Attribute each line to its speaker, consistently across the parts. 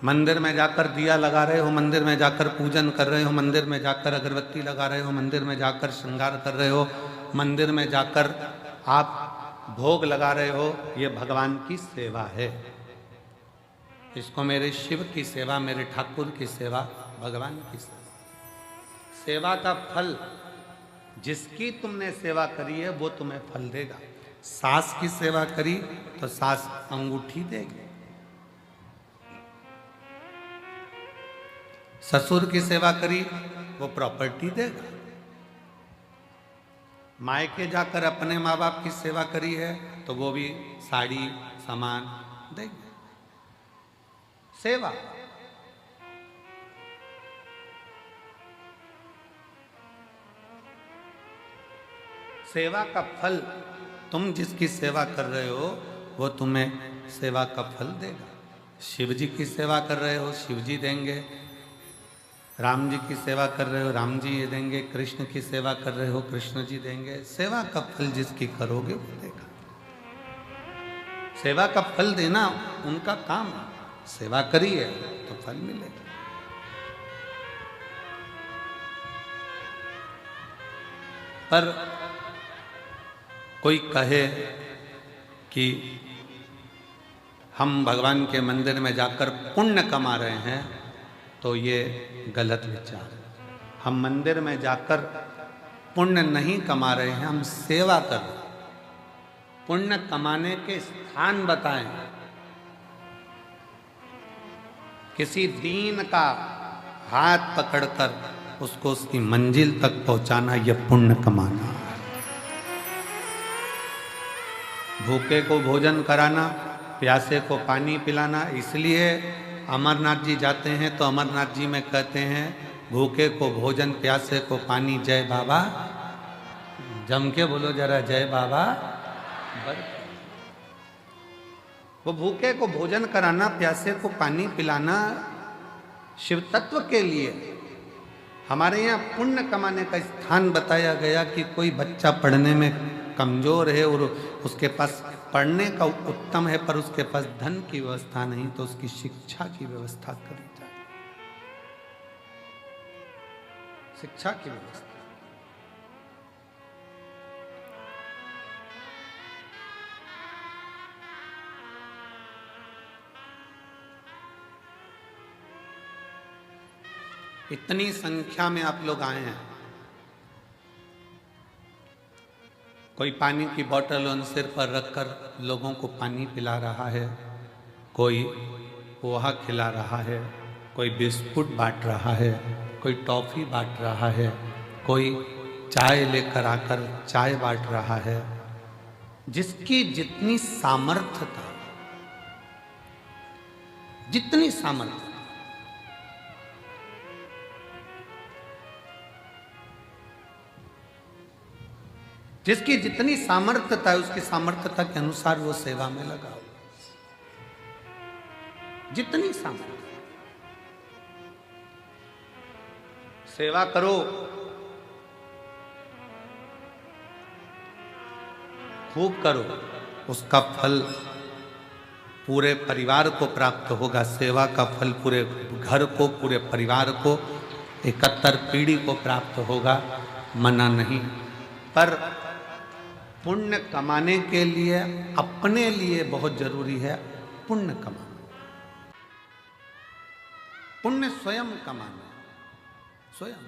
Speaker 1: मंदिर में जाकर दिया लगा रहे हो, मंदिर में जाकर पूजन कर रहे हो, मंदिर में जाकर अगरबत्ती लगा रहे हो, मंदिर में जाकर श्रृंगार कर रहे हो, मंदिर में जाकर आप भोग लगा रहे हो, ये भगवान की सेवा है। इसको मेरे शिव की सेवा, मेरे ठाकुर की सेवा, भगवान की सेवा। सेवा का फल, जिसकी तुमने सेवा करी है वो तुम्हें फल देगा। सास की सेवा करी तो सास अंगूठी देगी, ससुर की सेवा करी वो प्रॉपर्टी देगा, मायके जाकर अपने माँ बाप की सेवा करी है तो वो भी साड़ी सामान देंगे। सेवा सेवा का फल, तुम जिसकी सेवा कर रहे हो वो तुम्हें सेवा का फल देगा। शिव जी की सेवा कर रहे हो, शिव जी देंगे। राम जी की सेवा कर रहे हो, राम जी ये देंगे। कृष्ण की सेवा कर रहे हो, कृष्ण जी देंगे। सेवा का फल जिसकी करोगे वो देगा। सेवा का फल देना उनका काम है। सेवा करी है तो फल मिलेगा। पर कोई कहे कि हम भगवान के मंदिर में जाकर पुण्य कमा रहे हैं, तो ये गलत विचार है। हम मंदिर में जाकर पुण्य नहीं कमा रहे हैं, हम सेवा कर रहे हैं। पुण्य कमाने के स्थान बताएं। किसी दीन का हाथ पकड़कर उसको उसकी मंजिल तक पहुंचाना, यह पुण्य कमाना है। भूखे को भोजन कराना, प्यासे को पानी पिलाना। इसलिए अमरनाथ जी जाते हैं तो अमरनाथ जी में कहते हैं, भूखे को भोजन, प्यासे को पानी, जय बाबा। जम के बोलो जरा, जय बाबा। वो भूखे को भोजन कराना, प्यासे को पानी पिलाना शिव तत्व के लिए। हमारे यहाँ पुण्य कमाने का स्थान बताया गया कि कोई बच्चा पढ़ने में कमजोर है और उसके पास पढ़ने का उत्तम है, पर उसके पास धन की व्यवस्था नहीं, तो उसकी शिक्षा की व्यवस्था करी जाए। शिक्षा की व्यवस्था। इतनी संख्या में आप लोग आए हैं, कोई पानी की बोतल उन सिर पर रखकर लोगों को पानी पिला रहा है, कोई पोहा खिला रहा है, कोई बिस्कुट बांट रहा है, कोई टॉफी बांट रहा है, कोई चाय लेकर आकर चाय बांट रहा है। जिसकी जितनी सामर्थ्यता, जितनी सामर्थ्य, जिसकी जितनी सामर्थ्यता है, उसकी सामर्थ्यता के अनुसार वो सेवा में लगा। जितनी सामर्थ्य, सेवा करो, खूब करो, उसका फल पूरे परिवार को प्राप्त होगा। सेवा का फल पूरे घर को, पूरे परिवार को, 71 पीढ़ी को प्राप्त होगा, मना नहीं। पर पुण्य कमाने के लिए अपने लिए बहुत जरूरी है पुण्य कमाना। पुण्य स्वयं कमाना, स्वयं।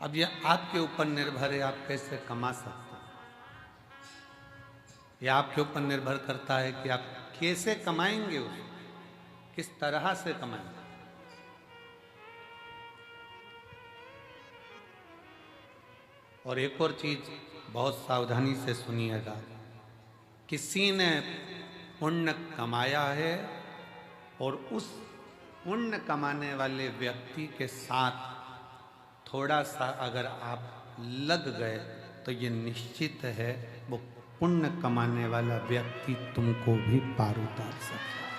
Speaker 1: अब यह आपके ऊपर निर्भर है, आप कैसे कमा सकते हैं। यह आपके ऊपर निर्भर करता है कि आप कैसे कमाएंगे, उसको किस तरह से कमाएंगे। और एक और चीज बहुत सावधानी से सुनिएगा, किसी ने पुण्य कमाया है और उस पुण्य कमाने वाले व्यक्ति के साथ थोड़ा सा अगर आप लग गए तो ये निश्चित है वो पुण्य कमाने वाला व्यक्ति तुमको भी पार उतार सकता है।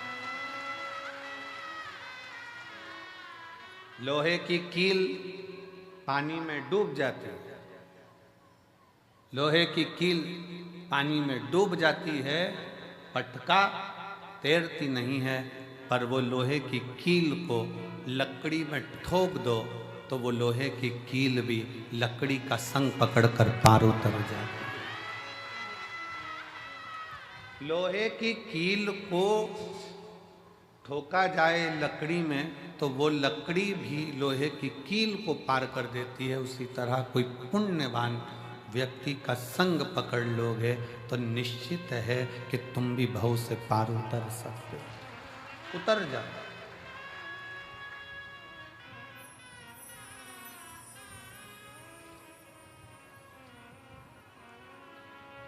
Speaker 1: लोहे की कील पानी में डूब जाती है, लोहे की कील पानी में डूब जाती है पटका तैरती नहीं है, पर वो लोहे की कील को लकड़ी में ठोक दो तो वो लोहे की कील भी लकड़ी का संग पकड़कर पार उतर जाए। लोहे की कील को ठोका जाए लकड़ी में तो वो लकड़ी भी लोहे की कील को पार कर देती है। उसी तरह कोई पुण्यवान व्यक्ति का संग पकड़ लोगे तो निश्चित है कि तुम भी भव से पार उतर सकते हो। उतर जाओ।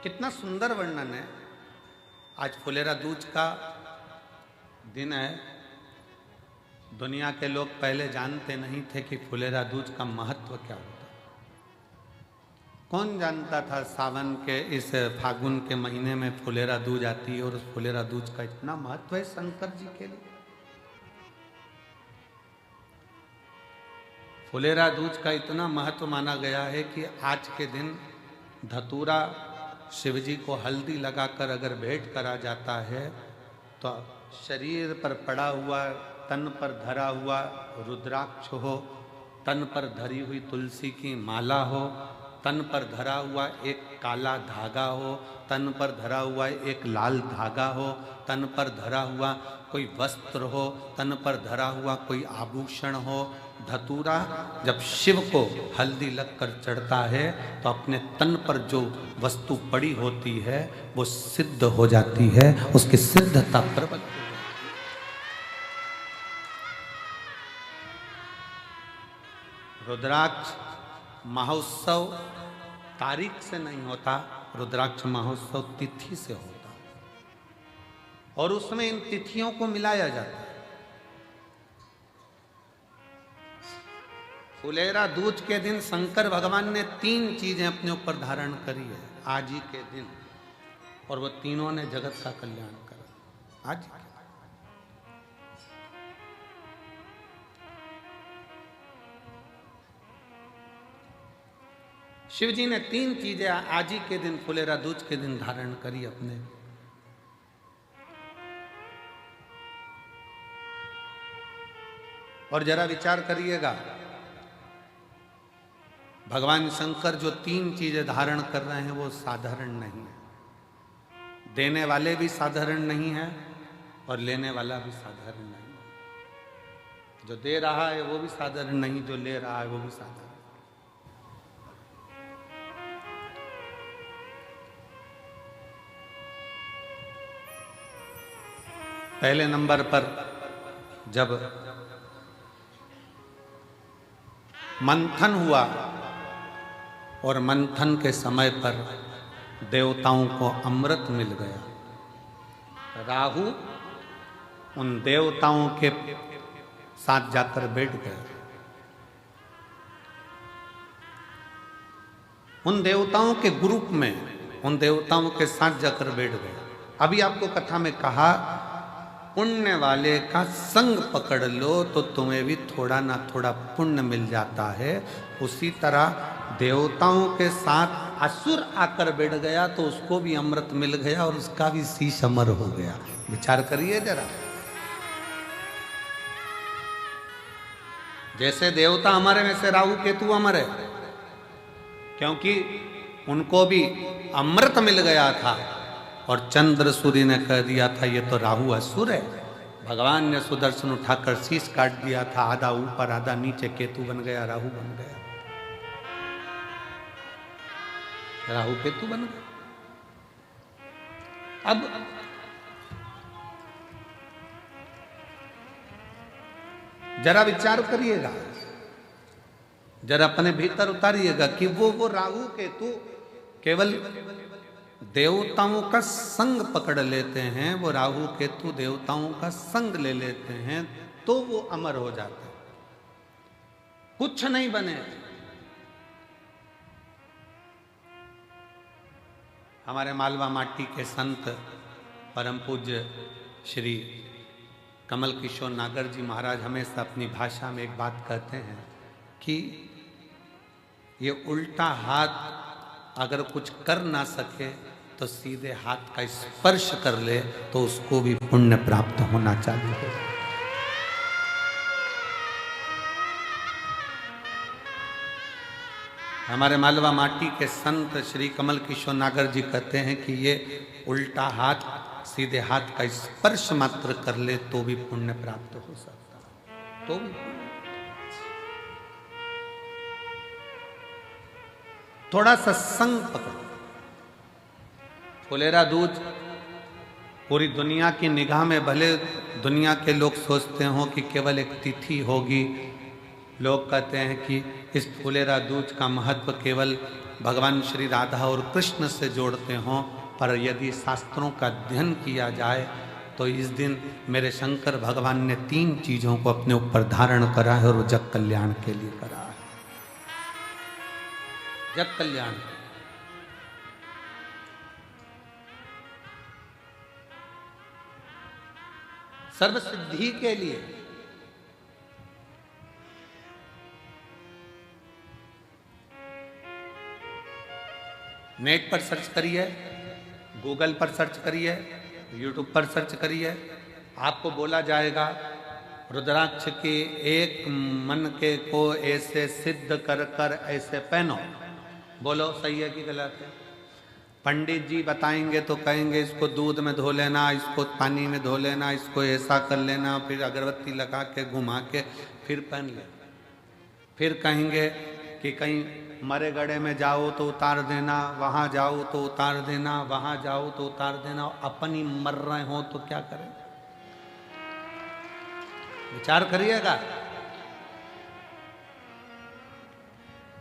Speaker 1: कितना सुंदर वर्णन है। आज फुलेरा दूज का दिन है। दुनिया के लोग पहले जानते नहीं थे कि फुलेरा दूज का महत्व क्या होता। कौन जानता था सावन के इस फागुन के महीने में फुलेरा दूज आती है और उस फुलेरा दूज का इतना महत्व है शंकर जी के लिए। फुलेरा दूज का इतना महत्व माना गया है कि आज के दिन धतूरा शिव जी को हल्दी लगाकर अगर भेंट करा जाता है तो शरीर पर पड़ा हुआ, तन पर धरा हुआ रुद्राक्ष हो, तन पर धरी हुई तुलसी की माला हो, तन पर धरा हुआ एक काला धागा हो, तन पर धरा हुआ एक लाल धागा हो, तन पर धरा हुआ कोई वस्त्र हो, तन पर धरा हुआ कोई आभूषण हो। धतूरा जब शिव को हल्दी लगकर चढ़ता है तो अपने तन पर जो वस्तु पड़ी होती है वो सिद्ध हो जाती है, उसकी सिद्धता प्रबल हो जाती है। रुद्राक्ष महोत्सव तारीख से नहीं होता, रुद्राक्ष महोत्सव तिथि से होता और उसमें इन तिथियों को मिलाया जाता है। फुलेरा दूज के दिन शंकर भगवान ने 3 चीजें अपने ऊपर धारण करी है आज ही के दिन, और वो तीनों ने जगत का कल्याण करा आज ही के दिन। शिव जी ने 3 चीजें आज ही के दिन फुलेरा दूज के दिन धारण करी अपने। और जरा विचार करिएगा, भगवान शंकर जो 3 चीजें धारण कर रहे हैं वो साधारण नहीं है। देने वाले भी साधारण नहीं है और लेने वाला भी साधारण नहीं है। जो दे रहा है वो भी साधारण नहीं, जो ले रहा है वो भी साधारण। पहले नंबर पर जब मंथन हुआ और मंथन के समय पर देवताओं को अमृत मिल गया, राहु उन देवताओं के साथ जाकर बैठ गया। उन देवताओं के ग्रुप में, उन देवताओं के साथ जाकर बैठ गया। अभी आपको कथा में कहा, पुण्य वाले का संग पकड़ लो तो तुम्हें भी थोड़ा ना थोड़ा पुण्य मिल जाता है। उसी तरह देवताओं के साथ असुर आकर बैठ गया तो उसको भी अमृत मिल गया और उसका भी शीश अमर हो गया। विचार करिए जरा। जैसे देवता अमर है वैसे राहु केतु अमर है, क्योंकि उनको भी अमृत मिल गया था और चंद्र सूर्य ने कह दिया था ये तो राहु असुर है। भगवान ने सुदर्शन उठाकर शीश काट दिया था, आधा ऊपर आधा नीचे, केतु बन गया, राहु बन गया, राहु केतु बन गया। अब जरा विचार करिएगा, जरा अपने भीतर उतारिएगा कि वो राहु केतु केवल देवताओं का संग पकड़ लेते हैं, वो राहु केतु देवताओं का संग ले लेते हैं तो वो अमर हो जाते हैं, कुछ नहीं बने। हमारे मालवा माटी के संत परम पूज्य श्री कमल किशोर नागर जी महाराज हमेशा अपनी भाषा में एक बात कहते हैं कि ये उल्टा हाथ अगर कुछ कर ना सके तो सीधे हाथ का स्पर्श कर ले तो उसको भी पुण्य प्राप्त होना चाहिए। हमारे मालवा माटी के संत श्री कमल किशोर नागर जी कहते हैं कि ये उल्टा हाथ सीधे हाथ का स्पर्श मात्र कर ले तो भी पुण्य प्राप्त हो सकता है। तो थोड़ा सत्संग पकड़ो। फुलेरा दूज पूरी दुनिया की निगाह में भले दुनिया के लोग सोचते हो कि केवल एक तिथि होगी, लोग कहते हैं कि इस फुलेरा दूज का महत्व केवल भगवान श्री राधा और कृष्ण से जोड़ते हों, पर यदि शास्त्रों का अध्ययन किया जाए तो इस दिन मेरे शंकर भगवान ने 3 चीजों को अपने ऊपर धारण करा है और वो जग कल्याण के लिए करा है। जग कल्याण, सर्व सिद्धि के लिए। नेट पर सर्च करिए, गूगल पर सर्च करिए, यूट्यूब पर सर्च करिए, आपको बोला जाएगा रुद्राक्ष के एक मन के को ऐसे सिद्ध कर कर ऐसे पहनो। बोलो सही है कि गलत है? पंडित जी बताएंगे तो कहेंगे इसको दूध में धो लेना, इसको पानी में धो लेना, इसको ऐसा कर लेना, फिर अगरबत्ती लगा के घुमा के फिर पहन ले। फिर कहेंगे कि कहीं मरे गड़े में जाओ तो उतार देना, वहाँ जाओ तो उतार देना, वहाँ जाओ तो उतार देना। अपन ही मर रहे हो तो क्या करें? विचार करिएगा।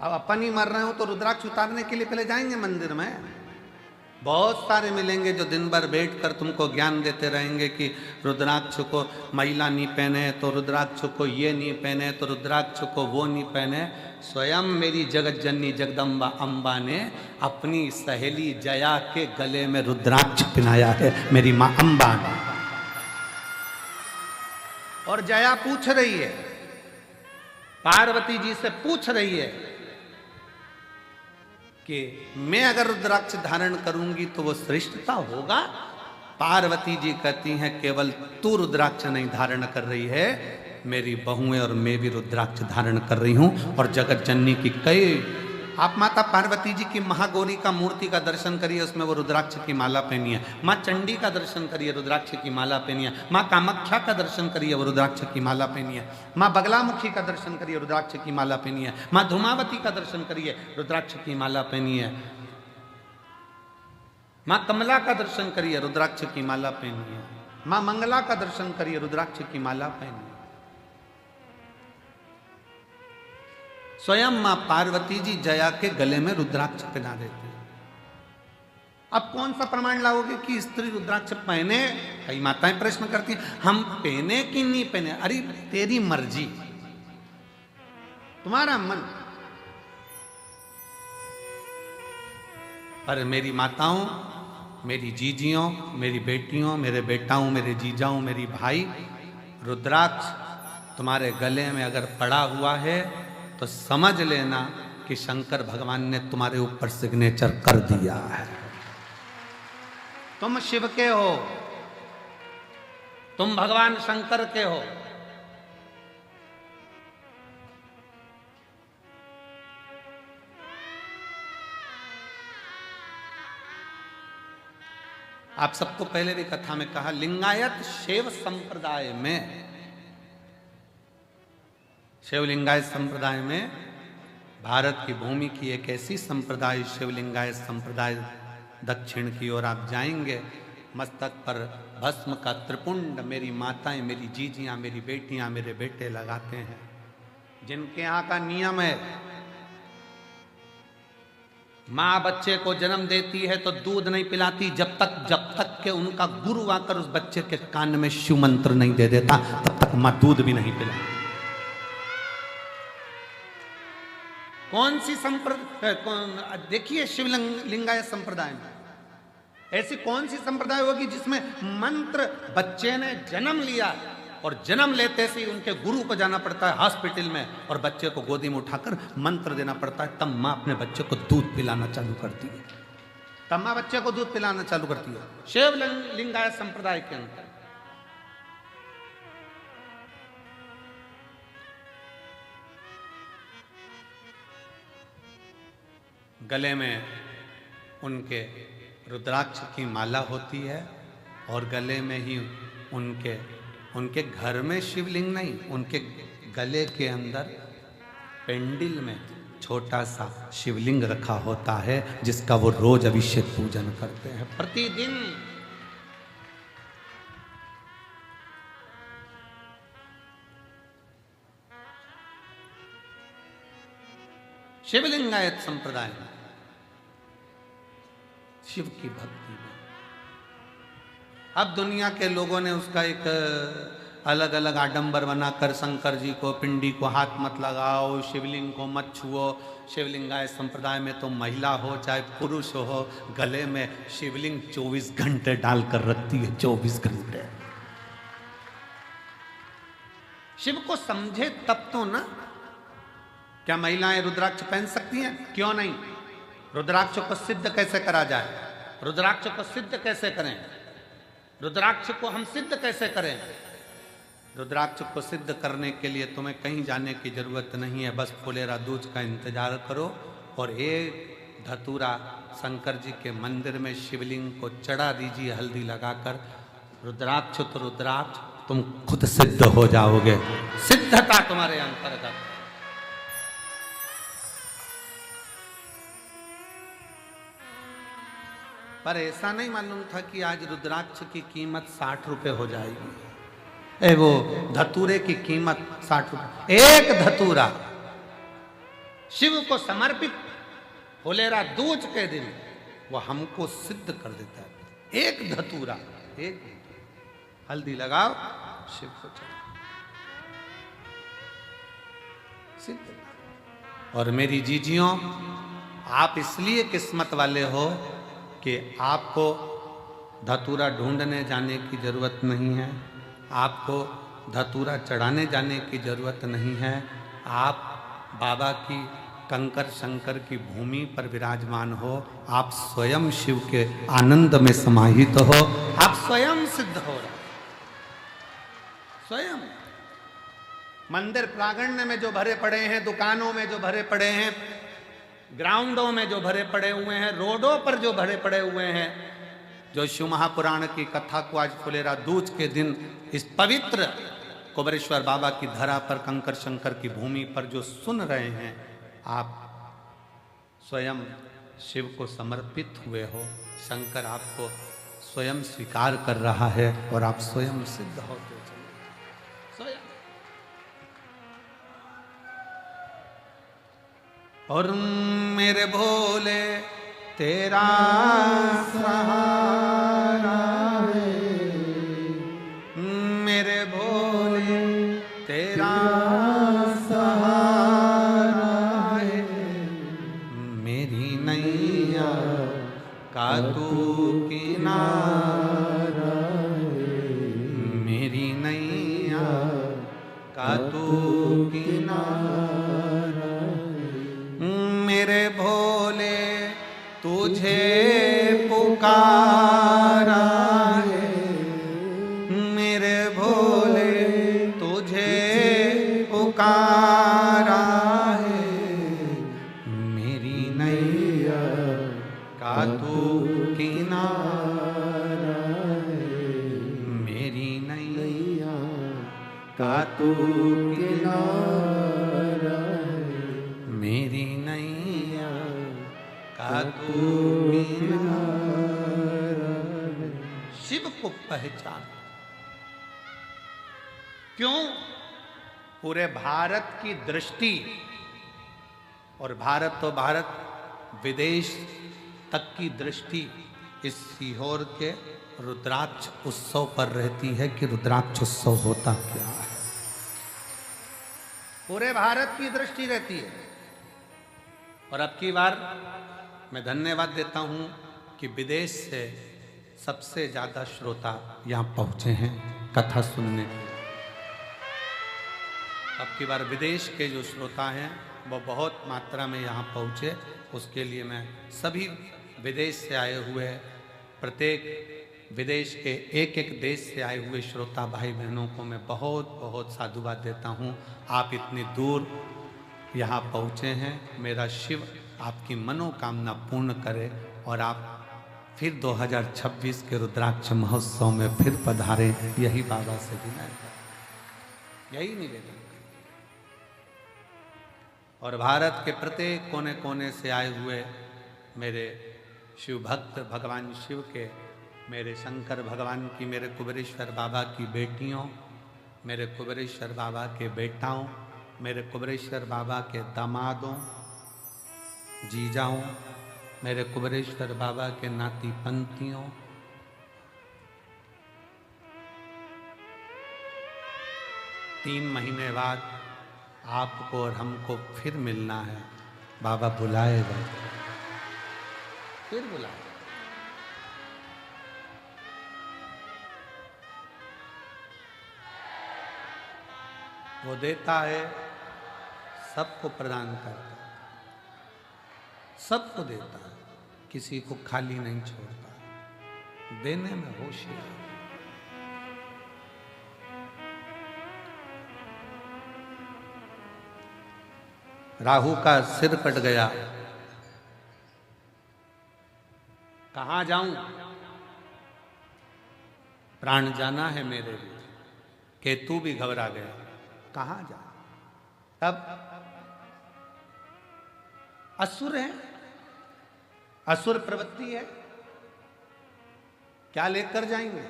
Speaker 1: अब अपन ही मर रहे हो तो रुद्राक्ष उतारने के लिए पहले जाएंगे मंदिर में। बहुत सारे मिलेंगे जो दिन भर बैठकर तुमको ज्ञान देते रहेंगे कि रुद्राक्ष को महिला नहीं पहने, तो रुद्राक्ष को ये नहीं पहने, तो रुद्राक्ष को वो नहीं पहने। स्वयं मेरी जगत जननी जगदम्बा अम्बा ने अपनी सहेली जया के गले में रुद्राक्ष पहनाया है, मेरी माँ अम्बा ने। और जया पूछ रही है, पार्वती जी से पूछ रही है कि मैं अगर रुद्राक्ष धारण करूंगी तो वो श्रेष्ठता होगा? पार्वती जी कहती हैं केवल तू रुद्राक्ष नहीं धारण कर रही है, मेरी बहुएं और मैं भी रुद्राक्ष धारण कर रही हूं। और जगत जननी की कई, आप माता पार्वती जी की महागौरी का मूर्ति का दर्शन करिए, उसमें वो रुद्राक्ष की माला पहनी है। माँ चंडी का दर्शन करिए, रुद्राक्ष की माला पहनी है। माँ कामाख्या का दर्शन करिए, वो रुद्राक्ष की माला पहनी है। माँ बगलामुखी का दर्शन करिए, रुद्राक्ष की माला पहनी है। माँ धूमावती का दर्शन करिए, रुद्राक्ष की माला पहनी है। माँ कमला का दर्शन करिए, रुद्राक्ष की माला पहनी है। माँ मंगला का दर्शन करिए, रुद्राक्ष की माला पहनी है। स्वयं मां पार्वती जी जया के गले में रुद्राक्ष पहना देते हैं। अब कौन सा प्रमाण लाओगे कि स्त्री रुद्राक्ष पहने? कई माताएं प्रश्न करती हैं, हम पहने कि नहीं पहने? अरे तेरी मर्जी, तुम्हारा मन। पर मेरी माताओं, मेरी जीजियों, मेरी बेटियों, मेरे बेटाओं, मेरे जीजाओं, मेरी भाई, रुद्राक्ष तुम्हारे गले में अगर पड़ा हुआ है तो समझ लेना कि शंकर भगवान ने तुम्हारे ऊपर सिग्नेचर कर दिया है। तुम शिव के हो, तुम भगवान शंकर के हो। आप सबको पहले भी कथा में कहा, लिंगायत शैव संप्रदाय में, शिवलिंगायत संप्रदाय में, भारत की भूमि की एक ऐसी संप्रदाय शिवलिंगायत संप्रदाय, दक्षिण की ओर आप जाएंगे, मस्तक पर भस्म का त्रिपुंड मेरी माताएं, मेरी जीजियां, मेरी बेटियां, मेरे बेटे लगाते हैं। जिनके यहाँ का नियम है, माँ बच्चे को जन्म देती है तो दूध नहीं पिलाती जब तक के उनका गुरु आकर उस बच्चे के कान में शिव मंत्र नहीं दे देता, तब तक माँ दूध भी नहीं पिलाती। कौन सी संप्रदाय, देखिए शिवलिंगायत संप्रदाय में ऐसी कौन सी संप्रदाय होगी जिसमें मंत्र, बच्चे ने जन्म लिया और जन्म लेते से उनके गुरु को जाना पड़ता है हॉस्पिटल में और बच्चे को गोदी में उठाकर मंत्र देना पड़ता है, तब माँ अपने बच्चे को दूध पिलाना चालू करती है। तब माँ बच्चे को दूध पिलाना चालू करती है शिव लिंगायत संप्रदाय के अंदर। गले में उनके रुद्राक्ष की माला होती है और गले में ही उनके घर में शिवलिंग नहीं, उनके गले के अंदर पेंडिल में छोटा सा शिवलिंग रखा होता है जिसका वो रोज अभिषेक पूजन करते हैं प्रतिदिन। शिवलिंगायत संप्रदाय में शिव की भक्ति में अब दुनिया के लोगों ने उसका एक अलग अलग आडंबर बनाकर शंकर जी को पिंडी को हाथ मत लगाओ, शिवलिंग को मत छुओ। शिवलिंगायत संप्रदाय में तो महिला हो चाहे पुरुष हो, गले में शिवलिंग 24 घंटे डालकर रखती है, 24 घंटे। शिव को समझे तब तो ना। क्या महिलाएं रुद्राक्ष पहन सकती हैं? क्यों नहीं। रुद्राक्ष को सिद्ध कैसे करा जाए, रुद्राक्ष को सिद्ध कैसे करें, रुद्राक्ष को हम सिद्ध कैसे करें। रुद्राक्ष को सिद्ध करने के लिए तुम्हें कहीं जाने की जरूरत नहीं है, बस फुलेरा दूज का इंतजार करो और एक धतूरा शंकर जी के मंदिर में शिवलिंग को चढ़ा दीजिए हल्दी लगाकर। रुद्राक्ष तो रुद्राक्ष, तुम खुद सिद्ध हो जाओगे, सिद्धता तुम्हारे अंतर्गत। पर ऐसा नहीं मालूम था कि आज रुद्राक्ष की कीमत 60 रुपए हो जाएगी। वो धतूरे की कीमत 60 रुपए। एक धतूरा शिव को समर्पित फुलेरा दूज के दिन वो हमको सिद्ध कर देता है। एक धतूरा, एक हल्दी लगाओ, शिव को चढ़ाओ, सिद्ध। और मेरी जीजियों, आप इसलिए किस्मत वाले हो कि आपको धतूरा ढूंढने जाने की जरूरत नहीं है, आपको धतूरा चढ़ाने जाने की जरूरत नहीं है। आप बाबा की कंकर शंकर की भूमि पर विराजमान हो, आप स्वयं शिव के आनंद में समाहित हो, आप स्वयं सिद्ध हो रहे, स्वयं। मंदिर प्रांगण में जो भरे पड़े हैं, दुकानों में जो भरे पड़े हैं, ग्राउंडों में जो भरे पड़े हुए हैं, रोडों पर जो भरे पड़े हुए हैं, जो शिव महापुराण की कथा को आज फुलेरा दूज के दिन इस पवित्र कुबेरेश्वर बाबा की धरा पर कंकर शंकर की भूमि पर जो सुन रहे हैं, आप स्वयं शिव को समर्पित हुए हो। शंकर आपको स्वयं स्वीकार कर रहा है और आप स्वयं सिद्ध होते चले, स्वयं। और मेरे भोले तेरा सहारा है, मेरे भोले तेरा सहारा है, मेरी नैया का तू किनारा है, मेरी नैया का तू किनारा है, मेरे भोले तुझे पुकारा है, मेरे भोले तुझे पुकारा है, मेरी नैया का तू किनारा है, मेरी नैया का तू किनारा है, मेरी नैया का तू किनारा है। शिव को पहचान। क्यों? पूरे भारत की दृष्टि, और भारत तो भारत, विदेश तक की दृष्टि इस सीहोर के रुद्राक्ष उत्सव पर रहती है कि रुद्राक्ष उत्सव होता क्या है। पूरे भारत की दृष्टि रहती है। और अब की बार मैं धन्यवाद देता हूं कि विदेश से सबसे ज्यादा श्रोता यहां पहुंचे हैं कथा सुनने। अब की बार विदेश के जो श्रोता हैं वो बहुत मात्रा में यहां पहुंचे, उसके लिए मैं सभी विदेश से आए हुए, प्रत्येक विदेश के एक एक देश से आए हुए श्रोता भाई बहनों को मैं बहुत बहुत साधुवाद देता हूँ। आप इतनी दूर यहाँ पहुँचे हैं। मेरा शिव आपकी मनोकामना पूर्ण करे और आप फिर 2026 के रुद्राक्ष महोत्सव में फिर पधारें। यही बाबा से विनय है, यही निवेदन। और भारत के प्रत्येक कोने कोने से आए हुए मेरे शिव भक्त, भगवान शिव के, मेरे शंकर भगवान की, मेरे कुबेरेश्वर बाबा की बेटियों, मेरे कुबेरेश्वर बाबा के बेटाओं, मेरे कुबेरेश्वर बाबा के दामादों, जीजाओं, मेरे कुबेरेश्वर बाबा के नाती पंथियों, तीन महीने बाद आपको और हमको फिर मिलना है। बाबा बुलाएगा, फिर बुलाएगा। वो देता है, सबको प्रदान करता है, सबको देता है, किसी को खाली नहीं छोड़ता, देने में होशियार। राहु का सिर कट गया, कहां जाऊं, प्राण जाना है मेरे लिए। केतु भी घबरा गया, कहां जा। तब असुर है, असुर प्रवृत्ति है, क्या लेकर जाएंगे,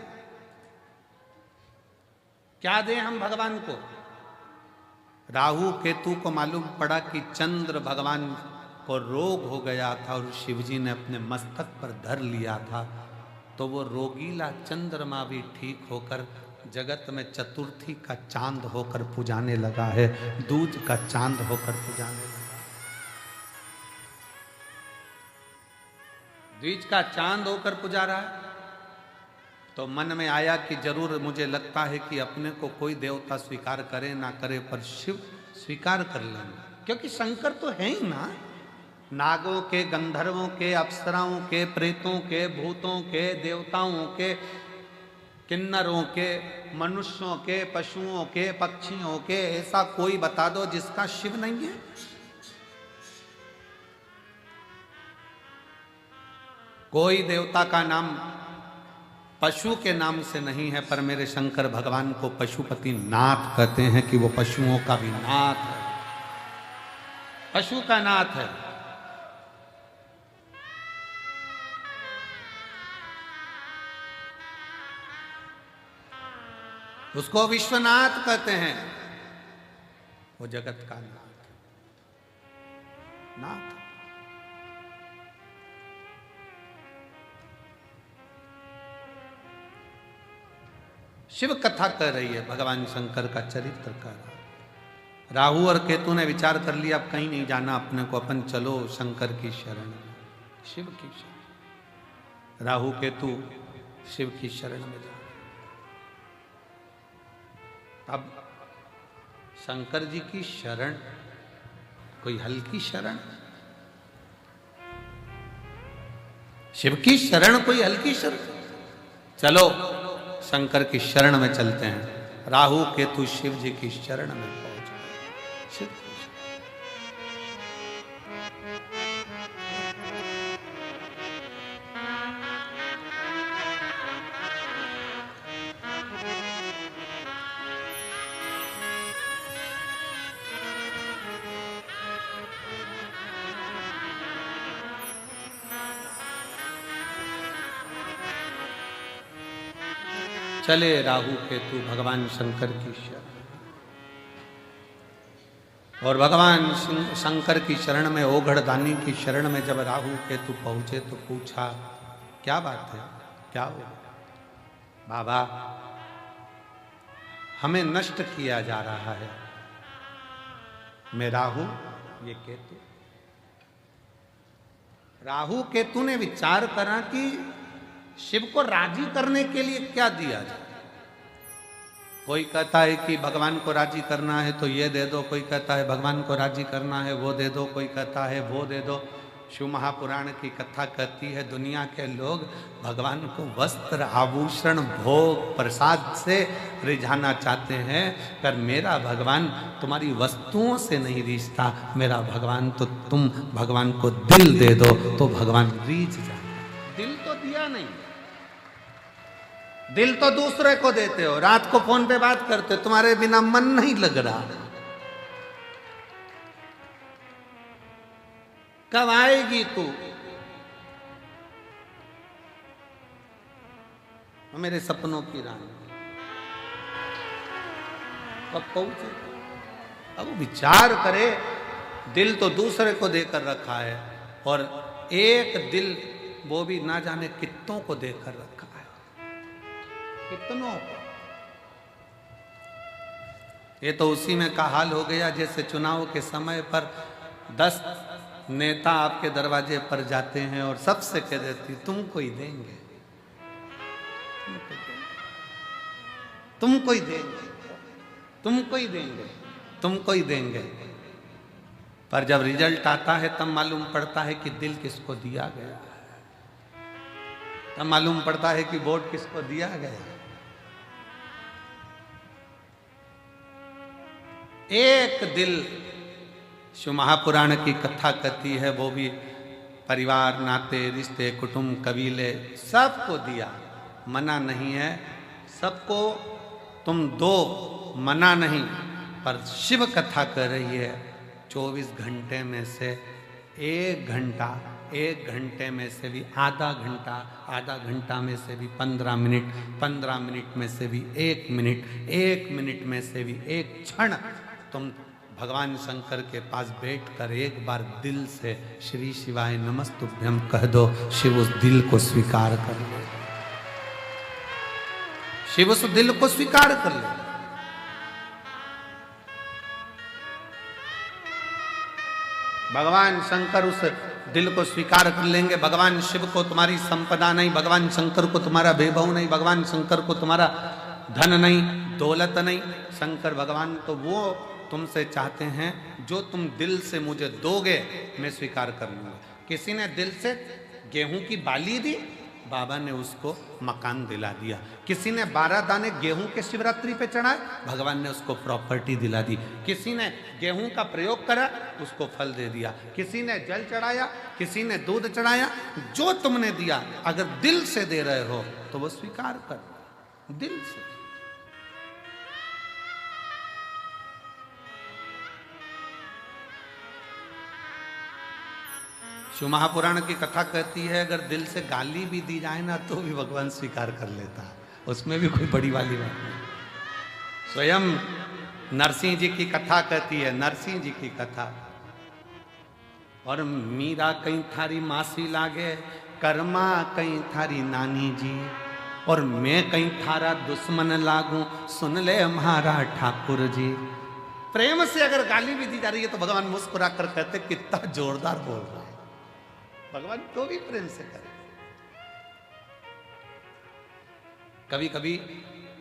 Speaker 1: क्या दें हम भगवान को। राहु केतु को मालूम पड़ा कि चंद्र भगवान को रोग हो गया था और शिवजी ने अपने मस्तक पर धर लिया था, तो वो रोगीला चंद्रमा भी ठीक होकर जगत में चतुर्थी का चांद होकर पुजाने लगा है, दूज का चांद होकर पुजाने लगा। द्विज का चांद होकर पुजा रहा है। तो मन में आया कि जरूर मुझे लगता है कि अपने को कोई देवता स्वीकार करे ना करे, पर शिव स्वीकार कर लेंगे, क्योंकि शंकर तो है ही ना। नागों के, गंधर्वों के, अप्सराओं के, प्रेतों के, भूतों के, देवताओं के, किन्नरों के, मनुष्यों के, पशुओं के, पक्षियों के, ऐसा कोई बता दो जिसका शिव नहीं है। कोई देवता का नाम पशु के नाम से नहीं है, पर मेरे शंकर भगवान को पशुपति नाथ कहते हैं कि वो पशुओं का भी नाथ है, पशु का नाथ है। उसको विश्वनाथ कहते हैं, वो जगत का नाथ, नाथ। शिव कथा कर रही है, भगवान शंकर का चरित्र कर रहा है। राहु और केतु ने विचार कर लिया अब कहीं नहीं जाना अपने को, अपन चलो शंकर की शरण में, शिव की शरण। राहु केतु शिव की शरण में जा। अब शंकर जी की शरण कोई हल्की शरण, शिव की शरण कोई हल्की शरण। चलो शंकर की शरण में चलते हैं। राहु केतु शिव जी की शरण में पहुंच गए। शिव की चले राहु केतु भगवान शंकर की शरण। और भगवान शंकर की शरण में, ओघड़दानी की शरण में जब राहु केतु पहुंचे तो पूछा क्या बात है, क्या हो। बाबा हमें नष्ट किया जा रहा है, मैं राहु ये केतु। राहु केतु ने विचार करा कि शिव को राजी करने के लिए क्या दिया जाए। कोई कहता है कि भगवान को राजी करना है तो ये दे दो, कोई कहता है भगवान को राजी करना है वो दे दो, कोई कहता है वो दे दो। शिव महापुराण की कथा कहती है दुनिया के लोग भगवान को वस्त्र आभूषण भोग प्रसाद से रिझाना चाहते हैं, पर मेरा भगवान तुम्हारी वस्तुओं से नहीं रिझता, मेरा भगवान तो तुम भगवान को दिल दे दो तो भगवान रीझ जाता। दिल तो दिया नहीं, दिल तो दूसरे को देते हो, रात को फोन पे बात करते हो, तुम्हारे बिना मन नहीं लग रहा, कब आएगी तू? मेरे सपनों की रानी कब पहुंचे? अब विचार करे, दिल तो दूसरे को देकर रखा है और एक दिल वो भी ना जाने कितनों को देकर रखा है, कितनों को। ये तो उसी में का हाल हो गया जैसे चुनाव के समय पर 10 नेता आपके दरवाजे पर जाते हैं और सबसे कह देती तुमको ही देंगे, तुमको ही देंगे, तुमको ही देंगे, तुमको ही देंगे। पर जब रिजल्ट आता है तब मालूम पड़ता है कि दिल किसको दिया गया है, तब मालूम पड़ता है कि वोट किसको दिया गया। एक दिल शिव महापुराण की कथा कहती है, वो भी परिवार नाते रिश्ते कुटुंब कबीले सबको दिया, मना नहीं है सबको तुम दो, मना नहीं। पर शिव कथा कर रही है 24 घंटे में से 1 घंटा, 1 घंटे में से भी आधा घंटा, आधा घंटा में से भी 15 मिनट, 15 मिनट में से भी 1 मिनट, 1 मिनट में से भी 1 क्षण तुम भगवान शंकर के पास बैठकर एक बार दिल से श्री शिवाय नमस्तुभ्यं कह दो, शिव उस दिल को स्वीकार कर ले, शिव उस दिल को स्वीकार कर ले। भगवान शंकर उस दिल को स्वीकार कर लेंगे। भगवान शिव को तुम्हारी संपदा नहीं, भगवान शंकर को तुम्हारा वैभव नहीं, भगवान शंकर को तुम्हारा धन नहीं, दौलत नहीं, शंकर भगवान तो वो तुमसे चाहते हैं जो तुम दिल से मुझे दोगे मैं स्वीकार कर लूंगा। किसी ने दिल से गेहूं की बाली दी, बाबा ने उसको मकान दिला दिया। किसी ने 12 दाने गेहूं के शिवरात्रि पे चढ़ाए, भगवान ने उसको प्रॉपर्टी दिला दी। किसी ने गेहूं का प्रयोग करा, उसको फल दे दिया। किसी ने जल चढ़ाया, किसी ने दूध चढ़ाया, जो तुमने दिया अगर दिल से दे रहे हो तो वो स्वीकार कर, दिल से। शिव महापुराण की कथा कहती है अगर दिल से गाली भी दी जाए ना तो भी भगवान स्वीकार कर लेता है, उसमें भी कोई बड़ी वाली बात नहीं। स्वयं नरसिंह जी की कथा कहती है, नरसिंह जी की कथा, और मीरा कहीं थारी मासी लागे, कर्मा कहीं थारी नानी जी, और मैं कहीं थारा दुश्मन लागू, सुन ले हमारा ठाकुर जी। प्रेम से अगर गाली भी दी जा रही है तो भगवान मुस्कुरा कर कहते कितना जोरदार बोल रहा है, भगवान तो भी प्रेम से करे। कभी कभी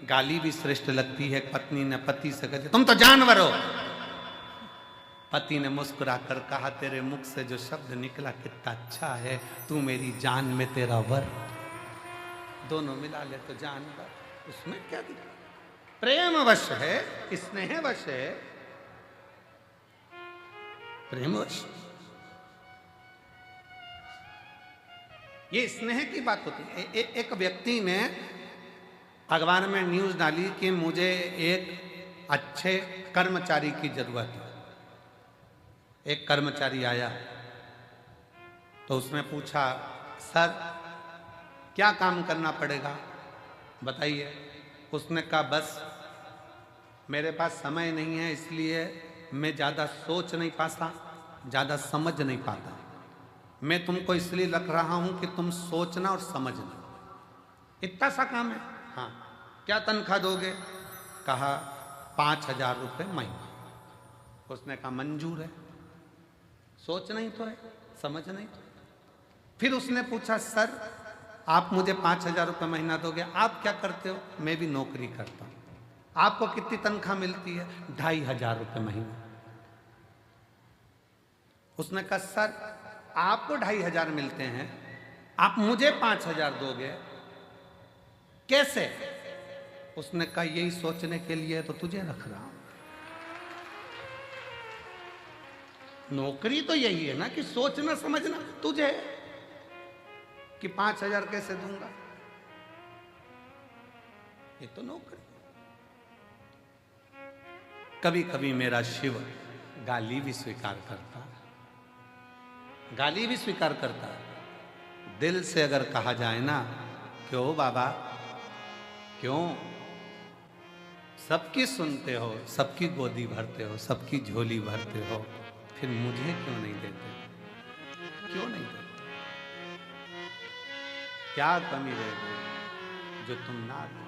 Speaker 1: गाली भी श्रेष्ठ लगती है। पत्नी ने पति से कहते तुम तो जानवर हो, पति ने मुस्कुरा कर कहा तेरे मुख से जो शब्द निकला कितना अच्छा है, तू मेरी जान में तेरा वर। दोनों मिला ले तो जानवर, उसमें क्या दिखा? प्रेम वश है, स्नेह वश है, प्रेम वश। ये स्नेह की बात होती है। एक व्यक्ति ने अखबार में न्यूज़ डाली कि मुझे एक अच्छे कर्मचारी की जरूरत है। एक कर्मचारी आया तो उसने पूछा सर क्या काम करना पड़ेगा बताइए। उसने कहा बस मेरे पास समय नहीं है, इसलिए मैं ज़्यादा सोच नहीं पाता, ज़्यादा समझ नहीं पाता। मैं तुमको इसलिए रख रहा हूं कि तुम सोचना और समझना, इतना सा काम है। हाँ, क्या तनख्वाह दोगे? कहा 5,000 रुपये महीना। उसने कहा मंजूर है, सोच नहीं तो है, समझ नहीं तो। फिर उसने पूछा सर आप मुझे 5,000 रुपये महीना दोगे, आप क्या करते हो? मैं भी नौकरी करता हूँ। आपको कितनी तनख्वाह मिलती है? 2,500 रुपये महीना। उसने कहा सर आपको 2,500 मिलते हैं, आप मुझे 5,000 दोगे, कैसे? उसने कहा यही सोचने के लिए तो तुझे रख रहा हूं। नौकरी तो यही है ना कि सोचना समझना तुझे, कि 5,000 कैसे दूंगा, ये तो नौकरी। कभी कभी मेरा शिव गाली भी स्वीकार करता, गाली भी स्वीकार करता। दिल से अगर कहा जाए ना, क्यों बाबा क्यों, सबकी सुनते हो, सबकी गोदी भरते हो, सबकी झोली भरते हो, फिर मुझे क्यों नहीं देते, क्यों नहीं देते? क्या कमी रह गई जो तुम ना दो?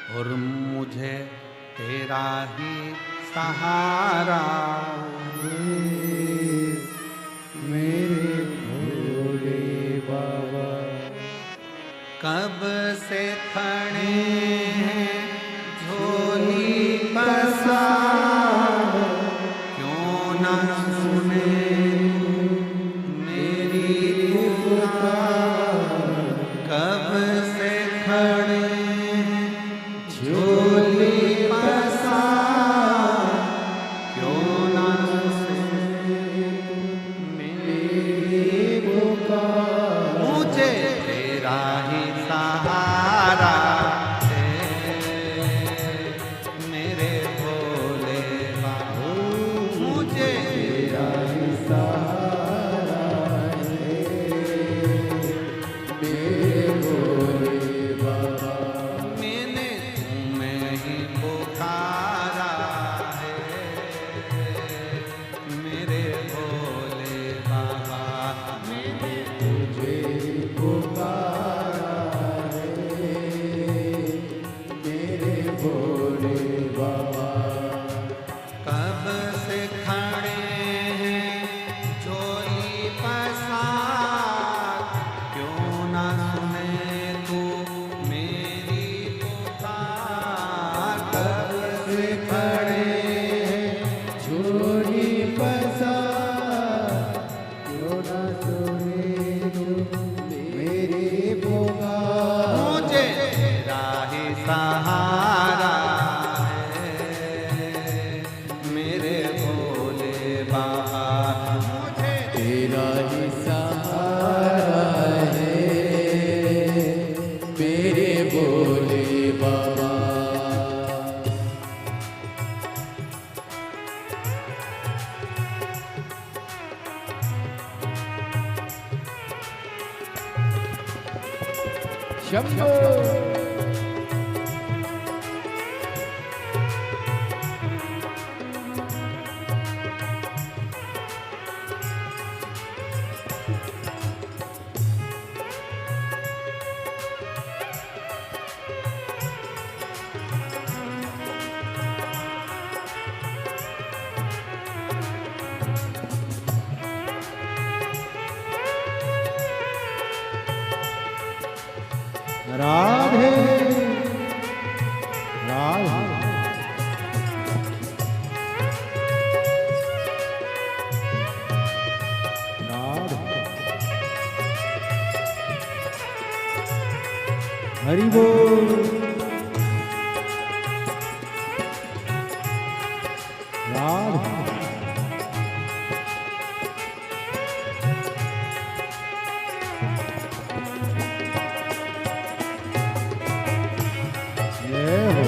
Speaker 1: और मुझे तेरा ही सहारा मेरे भोले बाबा, कब से खड़े हैं झोली पसार, क्यों ना सुने मेरी पुकार, कब से खड़े झोली पसार, क्यों ना सुने मेरी पुकार, मुझे तेरा ही सहारा है मेरे भोले बाबा, मुझे तेरा ही सहारा है मेरे भोले बाबा, मैंने तुम्हें ही पुकारा है मेरे भोले बाबा, मैंने तुझे ही पुकारा है मेरे भोले बाबा, कब से खड़े हैं झोली पसार, क्यों ना सुने तू मेरी पुकार, कब से खड़े हैं झोली पसार, क्यों ना सुने तू मेरी पुकार, मुझे तेरा ही सहारा है मेरे भोले बाबा, मुझे
Speaker 2: तेरा ही सहारा है मेरे भोले बाबा। शंभो राधे राधे राधे, हरि बोल राधे, जय हो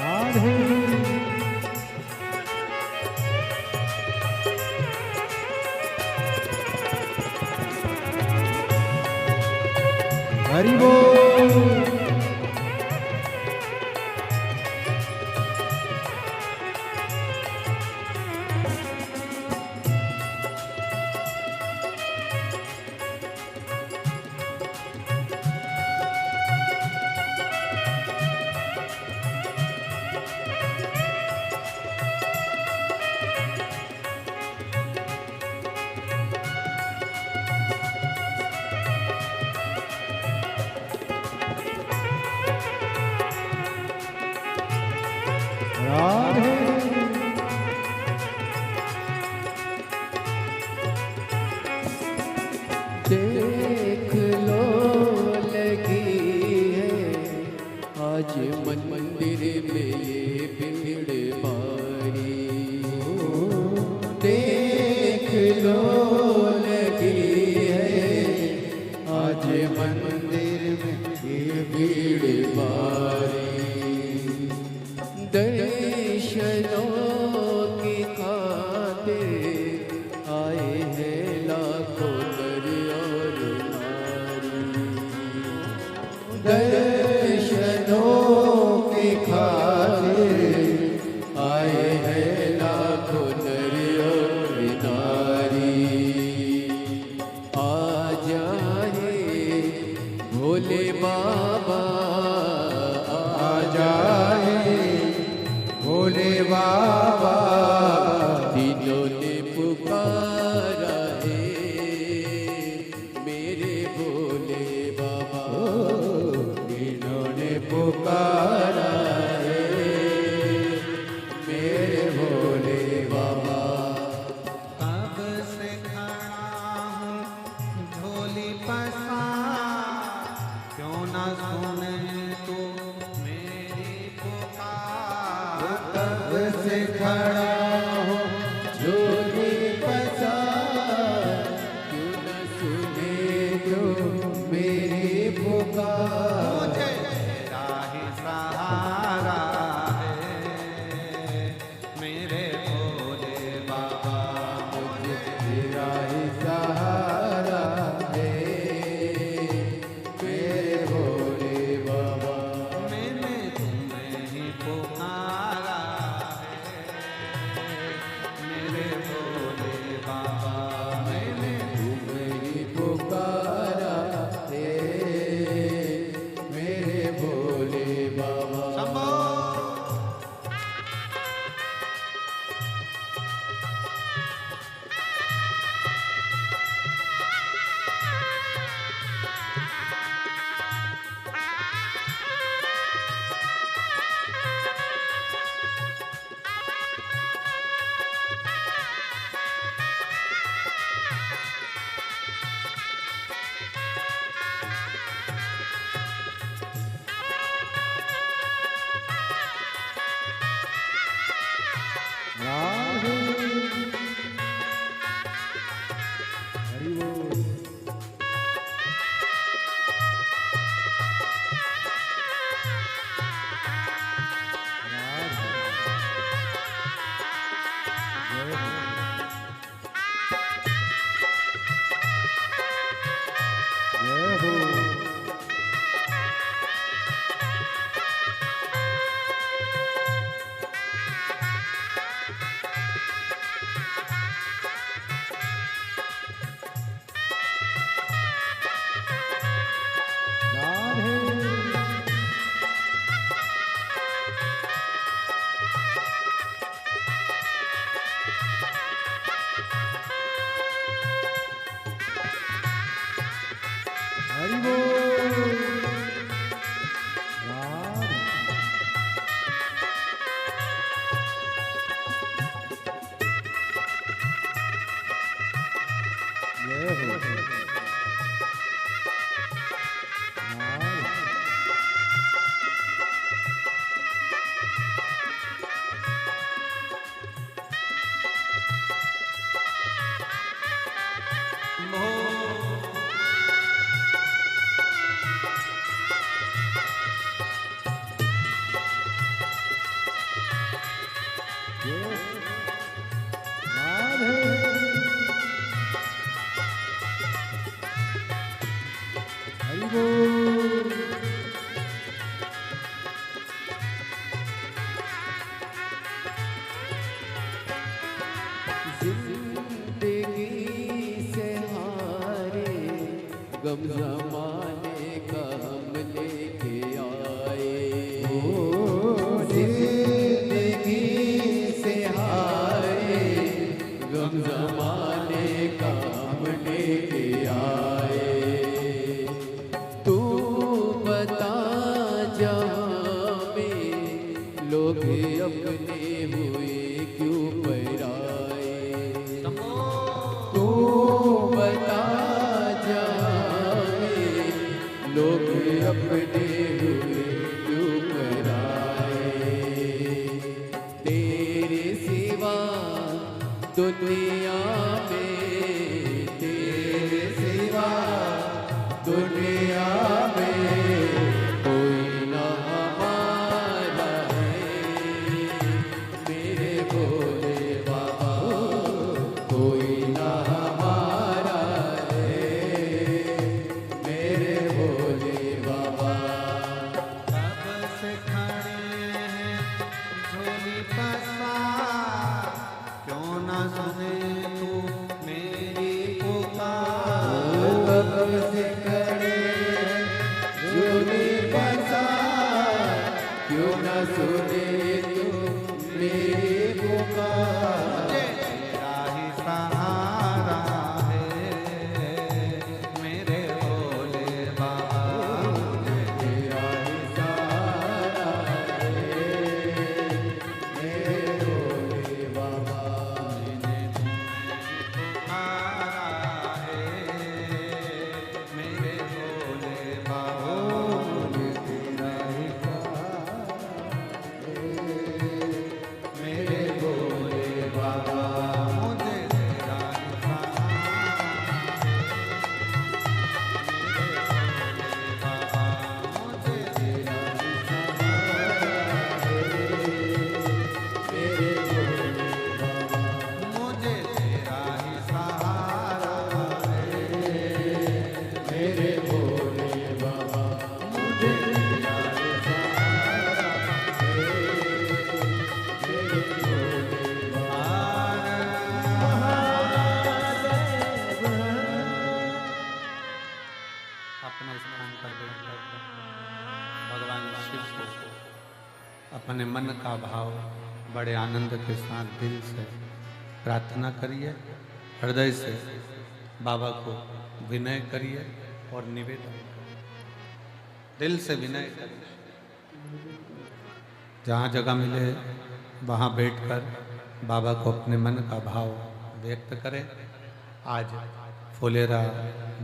Speaker 2: राधे हरि बोल
Speaker 3: आज मंदिर में ये भीड़ भारी, दर्शनों की खातिर आए हैं लाखों नर और नारी। दर्शनों की खातिर आए हैं लाखों नर और नारी। आ जाए भोले बाबा, आ जाए भोले बाबा, तीनों ने पुकारा है मेरे भोले बाबा, तीनों ने पुकारा है मेरे भोले बाबा।
Speaker 1: कब से खड़ा हूँ झोली पसार, क्यों न सुने तू मेरी पुकार।
Speaker 3: कब से खड़ा हो झोली पसार, क्यों न सुने जो मेरी पुकार।
Speaker 1: मुझे तेरा ही सहारा है मेरे भोले बाबा।
Speaker 3: मुझे तेरा ही सहारा है मेरे भोले बाबा।
Speaker 1: मैंने तुम्हें ही पुकारा है मेरे भोले बाबा। मैंने
Speaker 3: तुम्हें ही पुकारा है मेरे भोले बाबा।
Speaker 1: शंभो
Speaker 2: राधे हरि बोल। राधे जय हो। जय हो। राधे हरि बोल। राधे जय हो। राधे हरि बोल।
Speaker 3: जिंदगी से हारे गम जमाने का हम लेके आए। जिंदगी से हारे गम जमाने का हम लेके आए। तू बता जहाँ में लोग अपने हुए क्यों पराए। तू बता जहाँ में लोग अपने हुए क्यों पराए। तेरे सिवा दुनिया में, तेरे सिवा दुनिया में कोई ना हमारा है मेरे भोले बाबा, कोई ना हमारा है मेरे भोले बाबा।
Speaker 1: कब से खड़े हैं झोली पसार, क्यों ना सुने तू मेरी पुकार।
Speaker 3: कब से खड़े हैं झोली पसार, क्यों ना सुने तू मेरी पुकार।
Speaker 1: तेरा ही सहारा है मेरे भोले बाबा,
Speaker 3: तेरा ही सहारा है मेरे भोले बाबा।
Speaker 1: पुकारा है मेरे भोले बाबा,
Speaker 3: तेरा ही सहारा है मेरे भोले बाबा।
Speaker 1: मुझे तेरा ही सहारा मुझे तेरा ही
Speaker 3: मेरे भोले बाबा।
Speaker 1: मुझे तेरा ही सहारा
Speaker 3: मेरे भोले बाबा, मुझे तेरा ही सहारा मेरे भोले
Speaker 1: अपने स्थान पर बैठकर भगवान शिव को अपने मन का भाव बड़े आनंद के साथ दिल से प्रार्थना करिए, हृदय से बाबा को विनय करिए और निवेदन करिए, दिल से विनय करिए। जहाँ जगह मिले वहाँ बैठकर बाबा को अपने मन का भाव व्यक्त करें। आज फुलेरा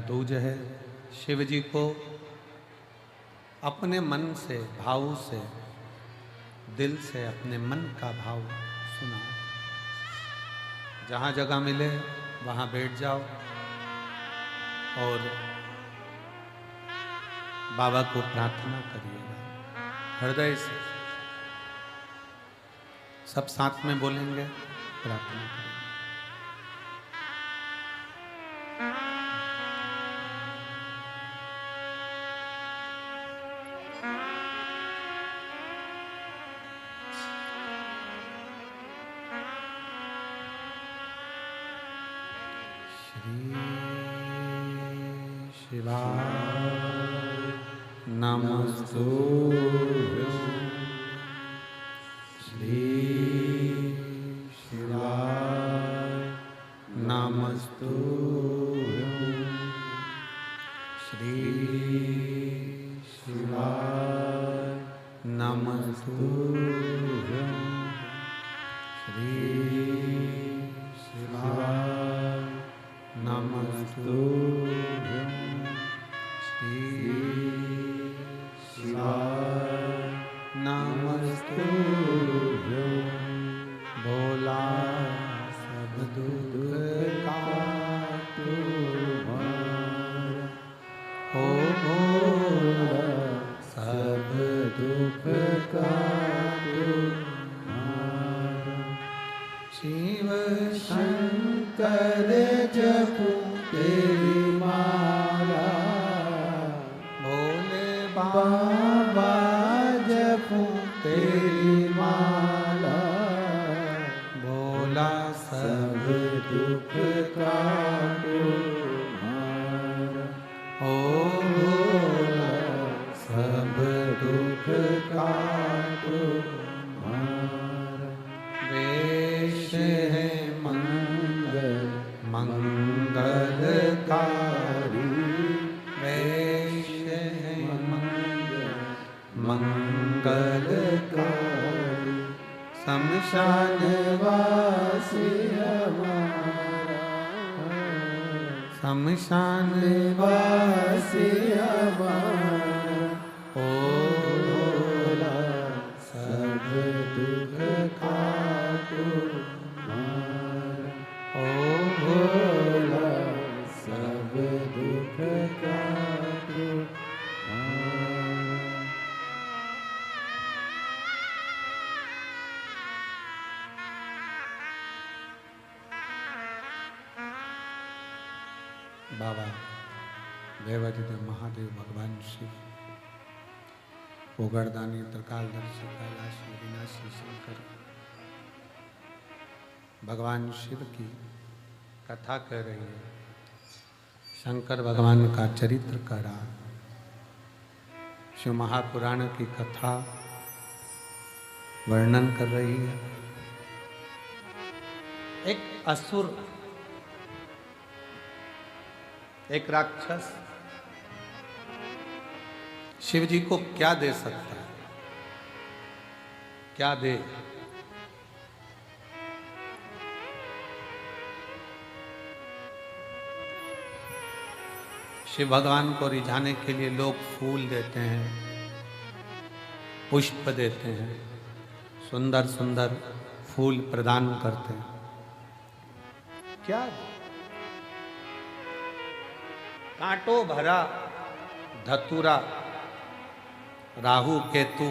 Speaker 1: दूज है, शिव जी को अपने मन से, भाव से, दिल से अपने मन का भाव सुना। जहाँ जगह मिले वहाँ बैठ जाओ और बाबा को प्रार्थना करिएगा हृदय से। सब साथ में बोलेंगे, प्रार्थना करेंगे। शिवाय नमस्तुभ्यं, श्री शिवाय नमस्तुभ्यं, श्री शिवाय नमस्तुभ्यं, श्री शिवाय नमस्तुभ्यं, श्री शिवाय नमस्तुभ्यं। भोला सब दुख काटो हमारा, ओ भोला सब दुख काटो हमारा। शिव शंकर जपो तेरी माला, भोले बाबा जपो तेरी माला। भोला सब दुख काटो हमारा, ओ भोला सब दुख काटो हमारा। वेश है मंगल मंगलकारी, वेश है मंगलकारी। शमशान वासी हमारा, शमशान वासी हमारा। ओ भोला सब दुख काटो हमारा, ओ भोला सब दुख काटो देवाधिदेव महादेव भगवान शिव, उगरदानी त्रिकालदर्शी कैलाशी विनाशी शंकर भगवान शिव की कथा कह रही है। शंकर भगवान का चरित्र करा, शिव महापुराण की कथा वर्णन कर रही है। एक असुर, एक राक्षस शिव जी को क्या दे सकता है? क्या दे? शिव भगवान को रिझाने के लिए लोग फूल देते हैं, पुष्प देते हैं, सुंदर सुंदर फूल प्रदान करते हैं। क्या? कांटों भरा धतूरा राहु केतु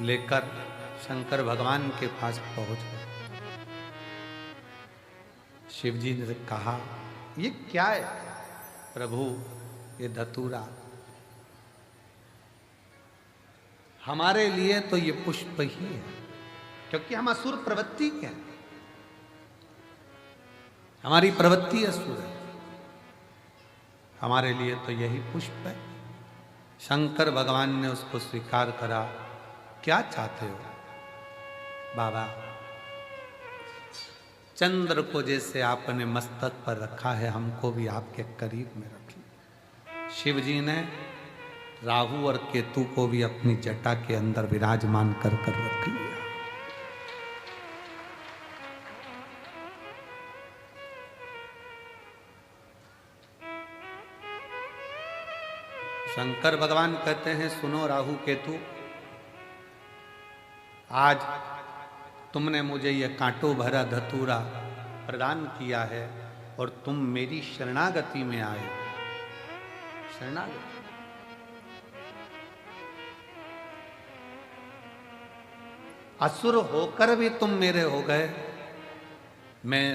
Speaker 1: लेकर शंकर भगवान के पास पहुंच गए। शिव जी ने कहा, ये क्या है प्रभु? ये धतूरा हमारे लिए तो ये पुष्प ही है, क्योंकि हम असुर प्रवृत्ति के हैं, हमारी प्रवृत्ति असुर है, हमारे लिए तो यही पुष्प है। शंकर भगवान ने उसको स्वीकार करा। क्या चाहते हो बाबा? चंद्र को जैसे आपने मस्तक पर रखा है, हमको भी आपके करीब में रखिए। शिव जी ने राहु और केतु को भी अपनी जटा के अंदर विराजमान कर रख लिया। शंकर भगवान कहते हैं, सुनो राहु केतु, आज तुमने मुझे यह कांटों भरा धतूरा प्रदान किया है और तुम मेरी शरणागति में आए। शरणागति असुर होकर भी तुम मेरे हो गए। मैं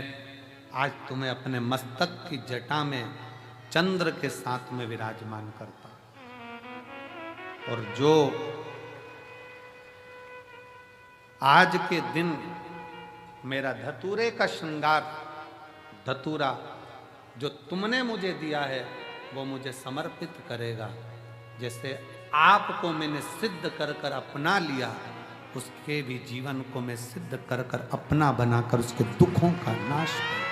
Speaker 1: आज तुम्हें अपने मस्तक की जटा में चंद्र के साथ में विराजमान करता, और जो आज के दिन मेरा धतूरे का श्रृंगार, धतूरा जो तुमने मुझे दिया है, वो मुझे समर्पित करेगा। जैसे आपको मैंने सिद्ध कर कर अपना लिया, उसके भी जीवन को मैं सिद्ध कर कर अपना बनाकर उसके दुखों का नाश करूं।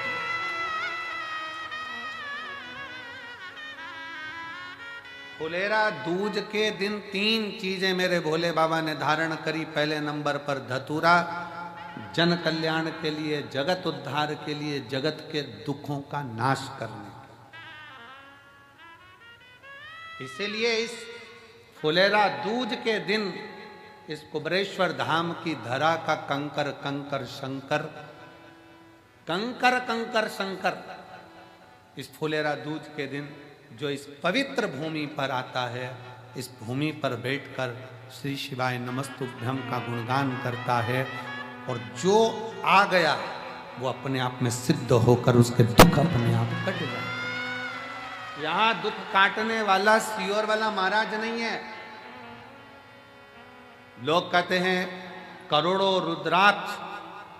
Speaker 1: फुलेरा दूज के दिन 3 चीजें मेरे भोले बाबा ने धारण करी। पहले नंबर पर धतूरा, जन कल्याण के लिए, जगत उद्धार के लिए, जगत के दुखों का नाश करने के। इसीलिए इस फुलेरा दूज के दिन इस कुबरेश्वर धाम की धरा का कंकर कंकर शंकर, कंकर कंकर शंकर, इस फुलेरा दूज के दिन जो इस पवित्र भूमि पर आता है, इस भूमि पर बैठकर श्री शिवाय नमस्तुभ्यं का गुणगान करता है, और जो आ गया वो अपने आप में सिद्ध होकर उसके दुख अपने आप कट जाए। यहां दुख काटने वाला सियोर वाला महाराज नहीं है। लोग कहते हैं करोड़ों रुद्राक्ष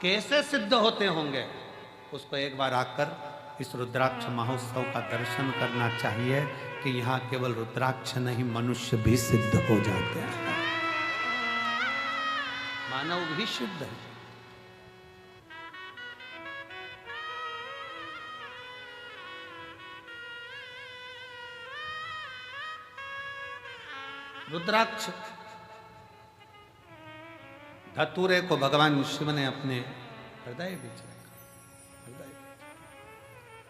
Speaker 1: कैसे सिद्ध होते होंगे। उसको एक बार आकर इस रुद्राक्ष महोत्सव का दर्शन करना चाहिए कि यहाँ केवल रुद्राक्ष नहीं, मनुष्य भी सिद्ध हो जाते हैं, मानव भी सिद्ध है। रुद्राक्ष धतूरे को भगवान शिव ने अपने हृदय बीच रखा।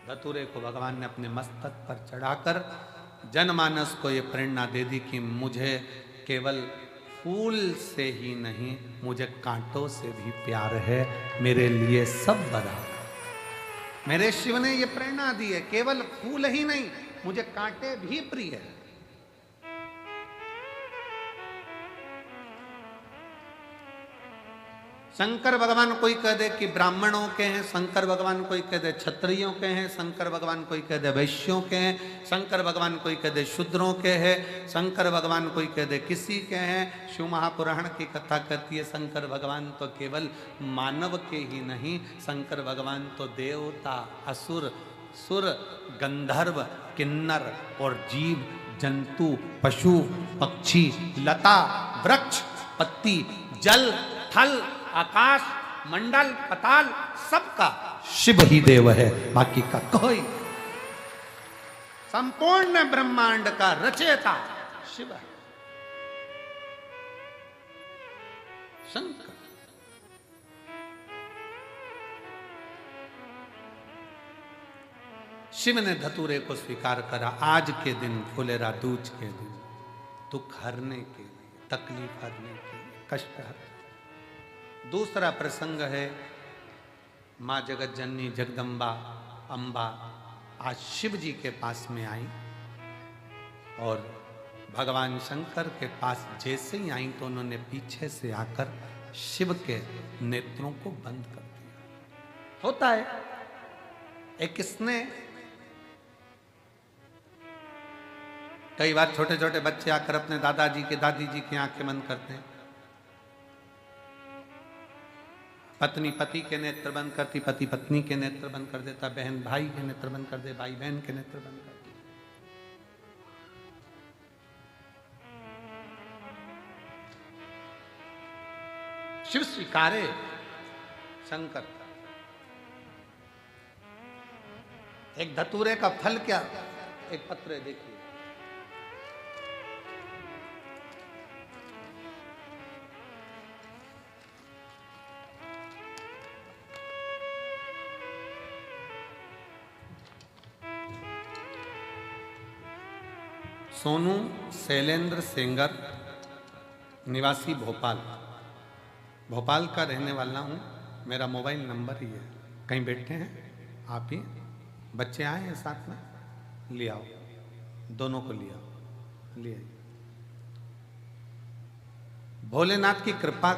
Speaker 1: धतूरे को भगवान ने अपने मस्तक पर चढ़ाकर जनमानस को ये प्रेरणा दे दी कि मुझे केवल फूल से ही नहीं, मुझे कांटों से भी प्यार है, मेरे लिए सब बराबर। मेरे शिव ने ये प्रेरणा दी है, केवल फूल ही नहीं, मुझे कांटे भी प्रिय है। शंकर भगवान कोई कह दे कि ब्राह्मणों के हैं, शंकर भगवान कोई कह दे क्षत्रियों के हैं, शंकर भगवान कोई कह दे वैश्यों के हैं, शंकर भगवान कोई कह दे शूद्रों के हैं, शंकर भगवान कोई कह दे किसी के हैं। शिव महापुराण की कथा कहती है शंकर भगवान तो केवल मानव के ही नहीं, शंकर भगवान तो देवता, असुर, सुर, गंधर्व, किन्नर और जीव जंतु, पशु, पक्षी, लता, वृक्ष, पत्ती, जल, थल, आकाश, मंडल, पताल, सबका शिव ही देव है, बाकी का कोई। संपूर्ण ब्रह्मांड का रचयिता शिव है, शंकर। शिव ने धतूरे को स्वीकार करा आज के दिन, फुलेरा दूज के दिन, दुख हरने के लिए, तकलीफ हरने के लिए, कष्ट हरने। दूसरा प्रसंग है माँ जगत जननी जगदम्बा अम्बा आज शिव जी के पास में आई और भगवान शंकर के पास जैसे ही आई तो उन्होंने पीछे से आकर शिव के नेत्रों को बंद कर दिया। होता है एक स्नेह। कई बार छोटे छोटे बच्चे आकर अपने दादाजी के दादी जी की आंखें बंद करते हैं, पत्नी पति के नेत्र बंद करती, पति पत्नी के नेत्र बंद कर देता, बहन भाई के नेत्र बंद कर दे, भाई बहन के नेत्र बंद कर दे। शिव स्वीकारे शंकर। एक धतूरे का फल क्या, एक पत्र देखिए, सोनू शैलेंद्र सेंगर, निवासी भोपाल, भोपाल का रहने वाला हूँ। मेरा मोबाइल नंबर ही है, कहीं बैठे हैं आप ही, बच्चे आए हैं साथ में, ले आओ, दोनों को ले आओ, ले आइए। भोलेनाथ की कृपा,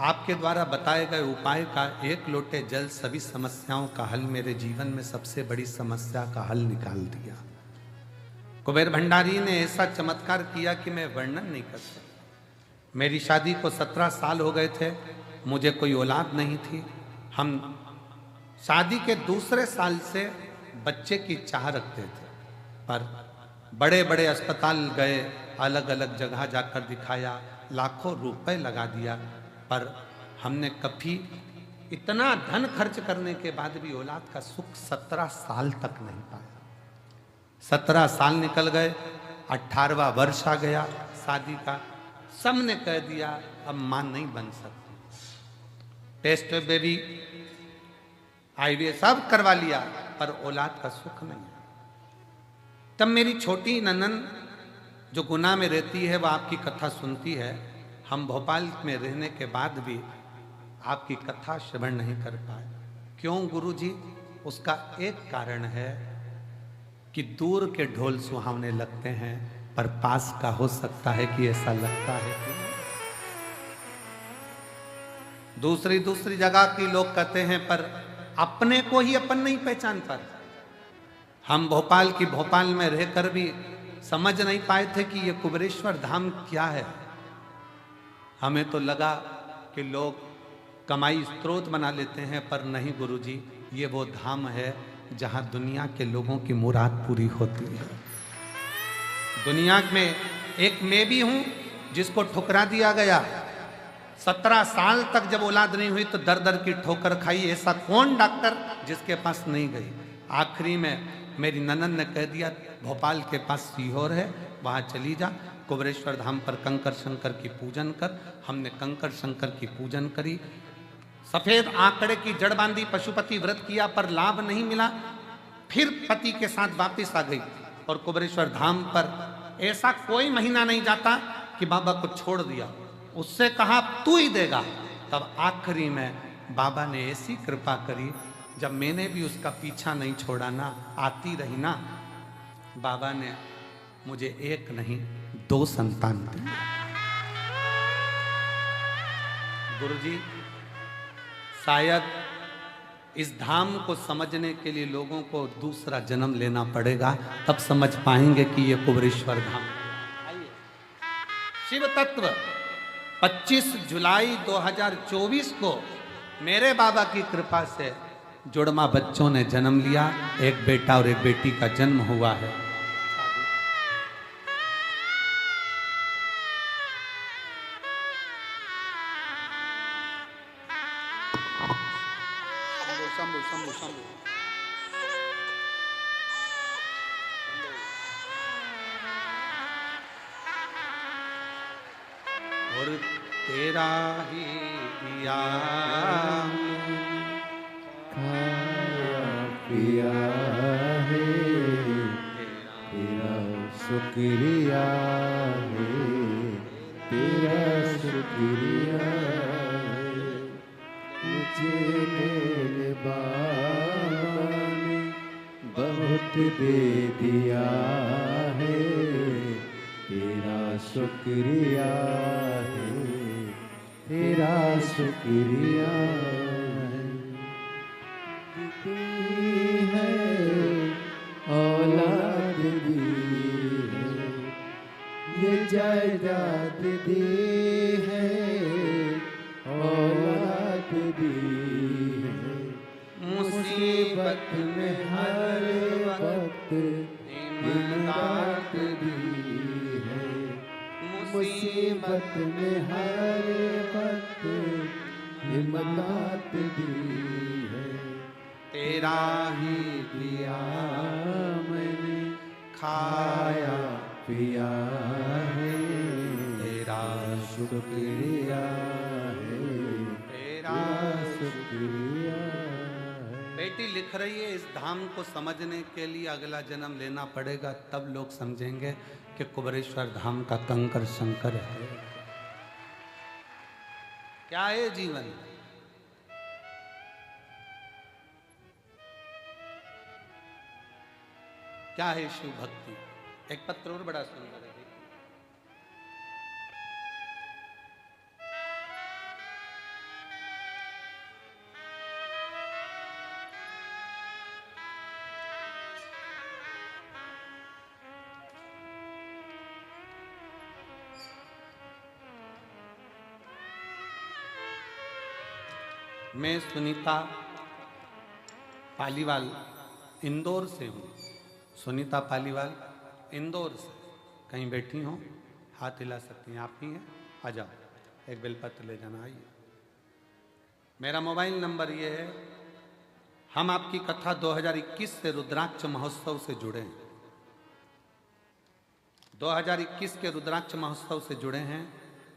Speaker 1: आपके द्वारा बताए गए उपाय का एक लोटे जल सभी समस्याओं का हल, मेरे जीवन में सबसे बड़ी समस्या का हल निकाल दिया। कुबेर भंडारी ने ऐसा चमत्कार किया कि मैं वर्णन नहीं कर सकता। मेरी शादी को 17 साल हो गए थे, मुझे कोई औलाद नहीं थी। हम शादी के दूसरे साल से बच्चे की चाह रखते थे, पर बड़े बड़े अस्पताल गए, अलग अलग जगह जाकर दिखाया, लाखों रुपए लगा दिया, पर हमने कभी इतना धन खर्च करने के बाद भी औलाद का सुख 17 साल तक नहीं पाया। 17 साल निकल गए, 18वां वर्ष आ गया शादी का, सबने कह दिया अब मां नहीं बन सकती। टेस्ट बेबी IVF सब करवा लिया, पर औलाद का सुख नहीं। तब मेरी छोटी ननन जो गुना में रहती है, वह आपकी कथा सुनती है। हम भोपाल में रहने के बाद भी आपकी कथा श्रवण नहीं कर पाए। क्यों गुरुजी? उसका एक कारण है कि दूर के ढोल सुहावने लगते हैं, पर पास का हो सकता है कि ऐसा लगता है कि दूसरी जगह के लोग कहते हैं, पर अपने को ही अपन नहीं पहचान पाते। हम भोपाल में रहकर भी समझ नहीं पाए थे कि ये कुबेरेश्वर धाम क्या है। हमें तो लगा कि लोग कमाई स्रोत बना लेते हैं, पर नहीं गुरुजी, ये वो धाम है जहां दुनिया के लोगों की मुराद पूरी होती है। दुनिया में एक मैं भी हूं जिसको ठुकरा दिया गया। 17 साल तक जब औलाद नहीं हुई तो दर दर की ठोकर खाई। ऐसा कौन डॉक्टर जिसके पास नहीं गई। आखिरी में मेरी ननन ने कह दिया, भोपाल के पास सीहोर है, वहां चली जा, कुबेरेश्वर धाम पर कंकर शंकर की पूजन कर। हमने कंकर शंकर की पूजन करी, सफेद आंकड़े की जड़ बांधी, पशुपति व्रत किया, पर लाभ नहीं मिला। फिर पति के साथ वापस आ गई और कुबेरेश्वर धाम पर ऐसा कोई महीना नहीं जाता कि बाबा को छोड़ दिया। उससे कहा तू ही देगा। तब आखिरी में बाबा ने ऐसी कृपा करी, जब मैंने भी उसका पीछा नहीं छोड़ा ना, आती रही ना, बाबा ने मुझे एक नहीं 2 संतान दिए। गुरुजी, शायद इस धाम को समझने के लिए लोगों को दूसरा जन्म लेना पड़ेगा, तब समझ पाएंगे कि ये कुबेरेश्वर धाम। शिव तत्व 25 जुलाई 2024 को मेरे बाबा की कृपा से जुड़मा बच्चों ने जन्म लिया। एक बेटा और एक बेटी का जन्म हुआ है। शंभु शंभु शंभु और तेरा ही दिया
Speaker 3: खाया पिया है तेरा शुक्रिया है, तेरा शुक्रिया है। मुझे मेरे बाबा ने बहुत दे दिया है, तेरा शुक्रिया है, तेरा शुक्रिया है। दी है औलाद दी है, ये जायदाद दी है, औलाद दी है। मुसीबत में हर वक्त इमदाद दी है, मुसीबत में हर वक्त इमदाद दी है।
Speaker 1: तेरा ही दिया
Speaker 3: मैंने
Speaker 1: खाया
Speaker 3: पिया है,
Speaker 1: तेरा
Speaker 3: शुक्रिया है,
Speaker 1: तेरा
Speaker 3: शुक्रिया है।
Speaker 1: बेटी लिख रही है, इस धाम को समझने के लिए अगला जन्म लेना पड़ेगा, तब लोग समझेंगे कि कुबेरेश्वर धाम का कंकर शंकर है। क्या है जीवन? क्या है शिव भक्ति? एक पत्र और बड़ा सुंदर है। मैं सुनीता पालीवाल इंदौर से हूँ। सुनीता पालीवाल इंदौर से कहीं बैठी हो, हाथ हिला सकती हैं, आप ही हैं, आ जाओ, एक बेलपत्र ले जाना। आइए, मेरा मोबाइल नंबर ये है। हम आपकी कथा 2021 से रुद्राक्ष महोत्सव से जुड़े हैं। 2021 के रुद्राक्ष महोत्सव से जुड़े हैं।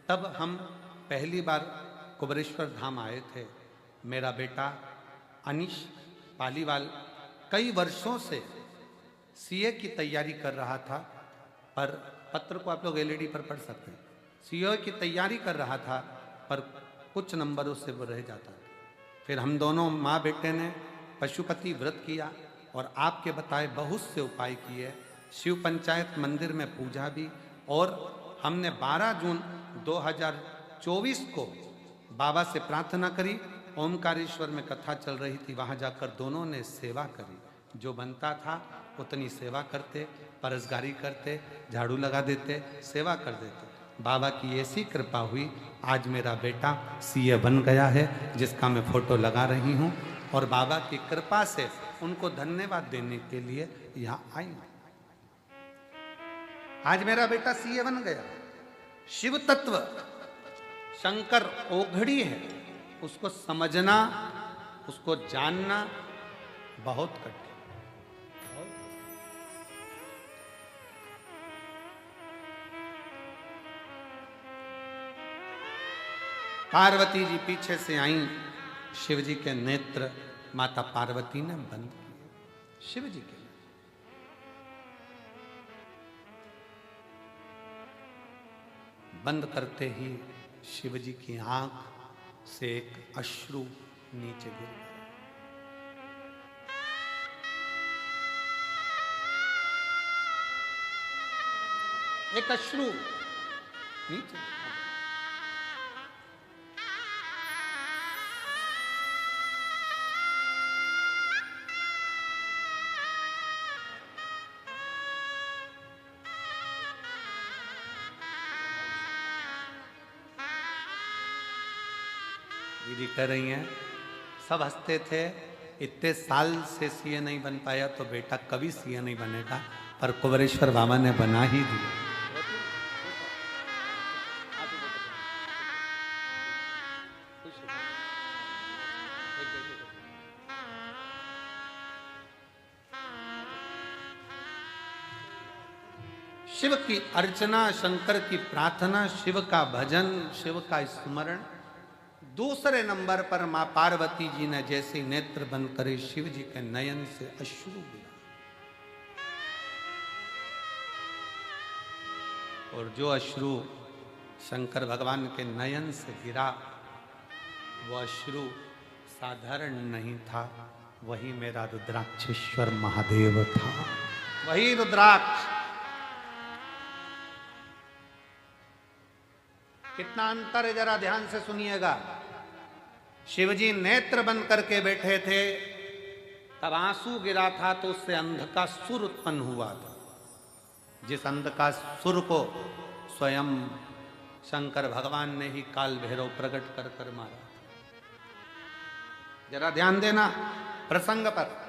Speaker 1: तब हम पहली बार कुबेरेश्वर धाम आए थे। मेरा बेटा अनिश पालीवाल कई वर्षों से सीए की तैयारी कर रहा था, पर पत्र को आप लोग एलईडी पर पढ़ सकते हैं। सीए की तैयारी कर रहा था, पर कुछ नंबरों से वो रह जाता था। फिर हम दोनों माँ बेटे ने पशुपति व्रत किया और आपके बताए बहुत से उपाय किए। शिव पंचायत मंदिर में पूजा भी, और हमने 12 जून 2024 को बाबा से प्रार्थना करी। ओमकारेश्वर में कथा चल रही थी, वहाँ जाकर दोनों ने सेवा करी। जो बनता था उतनी सेवा करते, परसगारी करते, झाड़ू लगा देते, सेवा कर देते। बाबा की ऐसी कृपा हुई, आज मेरा बेटा सीए बन गया है, जिसका मैं फोटो लगा रही हूँ। और बाबा की कृपा से उनको धन्यवाद देने के लिए यहाँ आई हूँ। आज मेरा बेटा सीए बन गया। शिव तत्व शंकर ओघड़ी है, उसको समझना, उसको जानना बहुत कठिन। पार्वती जी पीछे से आई, शिव जी के नेत्र माता पार्वती ने बंद किए। शिव जी के बंद करते ही शिव जी की आंख से एक अश्रु नीचे गिर गया। एक अश्रु नीचे। दीदी कह रही हैं सब हंसते थे, इतने साल से सीए नहीं बन पाया तो बेटा कभी सीए नहीं बनेगा, पर कुबरेश्वर बाबा ने बना ही दिया। शिव की अर्चना, शंकर की प्रार्थना, शिव का भजन, शिव का स्मरण। दूसरे नंबर पर मां पार्वती जी ने जैसे नेत्र बंद करे शिव जी के नयन से अश्रु गिरा, और जो अश्रु शंकर भगवान के नयन से गिरा वो अश्रु साधारण नहीं था, वही मेरा रुद्राक्षेश्वर महादेव था, वही रुद्राक्ष। कितना अंतर है जरा ध्यान से सुनिएगा। शिवजी नेत्र बंद करके बैठे थे, तब आंसू गिरा था तो उससे अंध का सुर उत्पन्न हुआ था, जिस अंध का सुर को स्वयं शंकर भगवान ने ही काल भैरव प्रकट कर कर मारा। जरा ध्यान देना प्रसंग पर।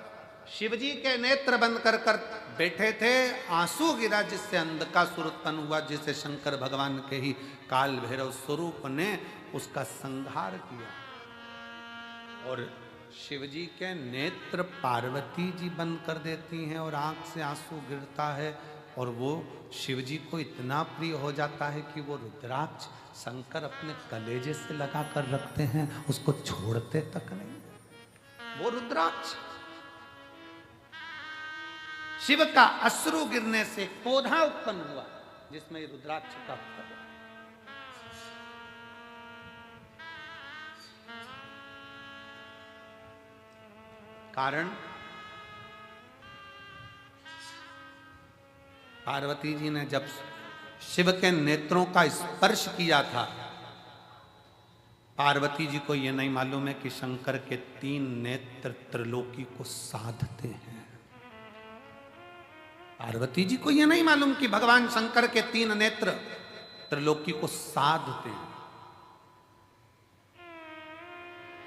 Speaker 1: शिवजी के नेत्र बंद कर कर बैठे थे, आंसू गिरा जिससे अंध का सुर उत्पन्न हुआ, जिसे शंकर भगवान के ही काल भैरव स्वरूप ने उसका संहार किया। और शिवजी के नेत्र पार्वती जी बंद कर देती हैं और आंख से आंसू गिरता है, और वो शिवजी को इतना प्रिय हो जाता है कि वो रुद्राक्ष शंकर अपने कलेजे से लगा कर रखते हैं, उसको छोड़ते तक नहीं। वो रुद्राक्ष शिव का अश्रु गिरने से पौधा उत्पन्न हुआ जिसमें रुद्राक्ष का फल है। कारण पार्वती जी ने जब शिव के नेत्रों का स्पर्श किया था, पार्वती जी को यह नहीं मालूम है कि शंकर के 3 नेत्र त्रिलोकी को साधते हैं। पार्वती जी को यह नहीं मालूम कि भगवान शंकर के 3 नेत्र त्रिलोकी को साधते हैं।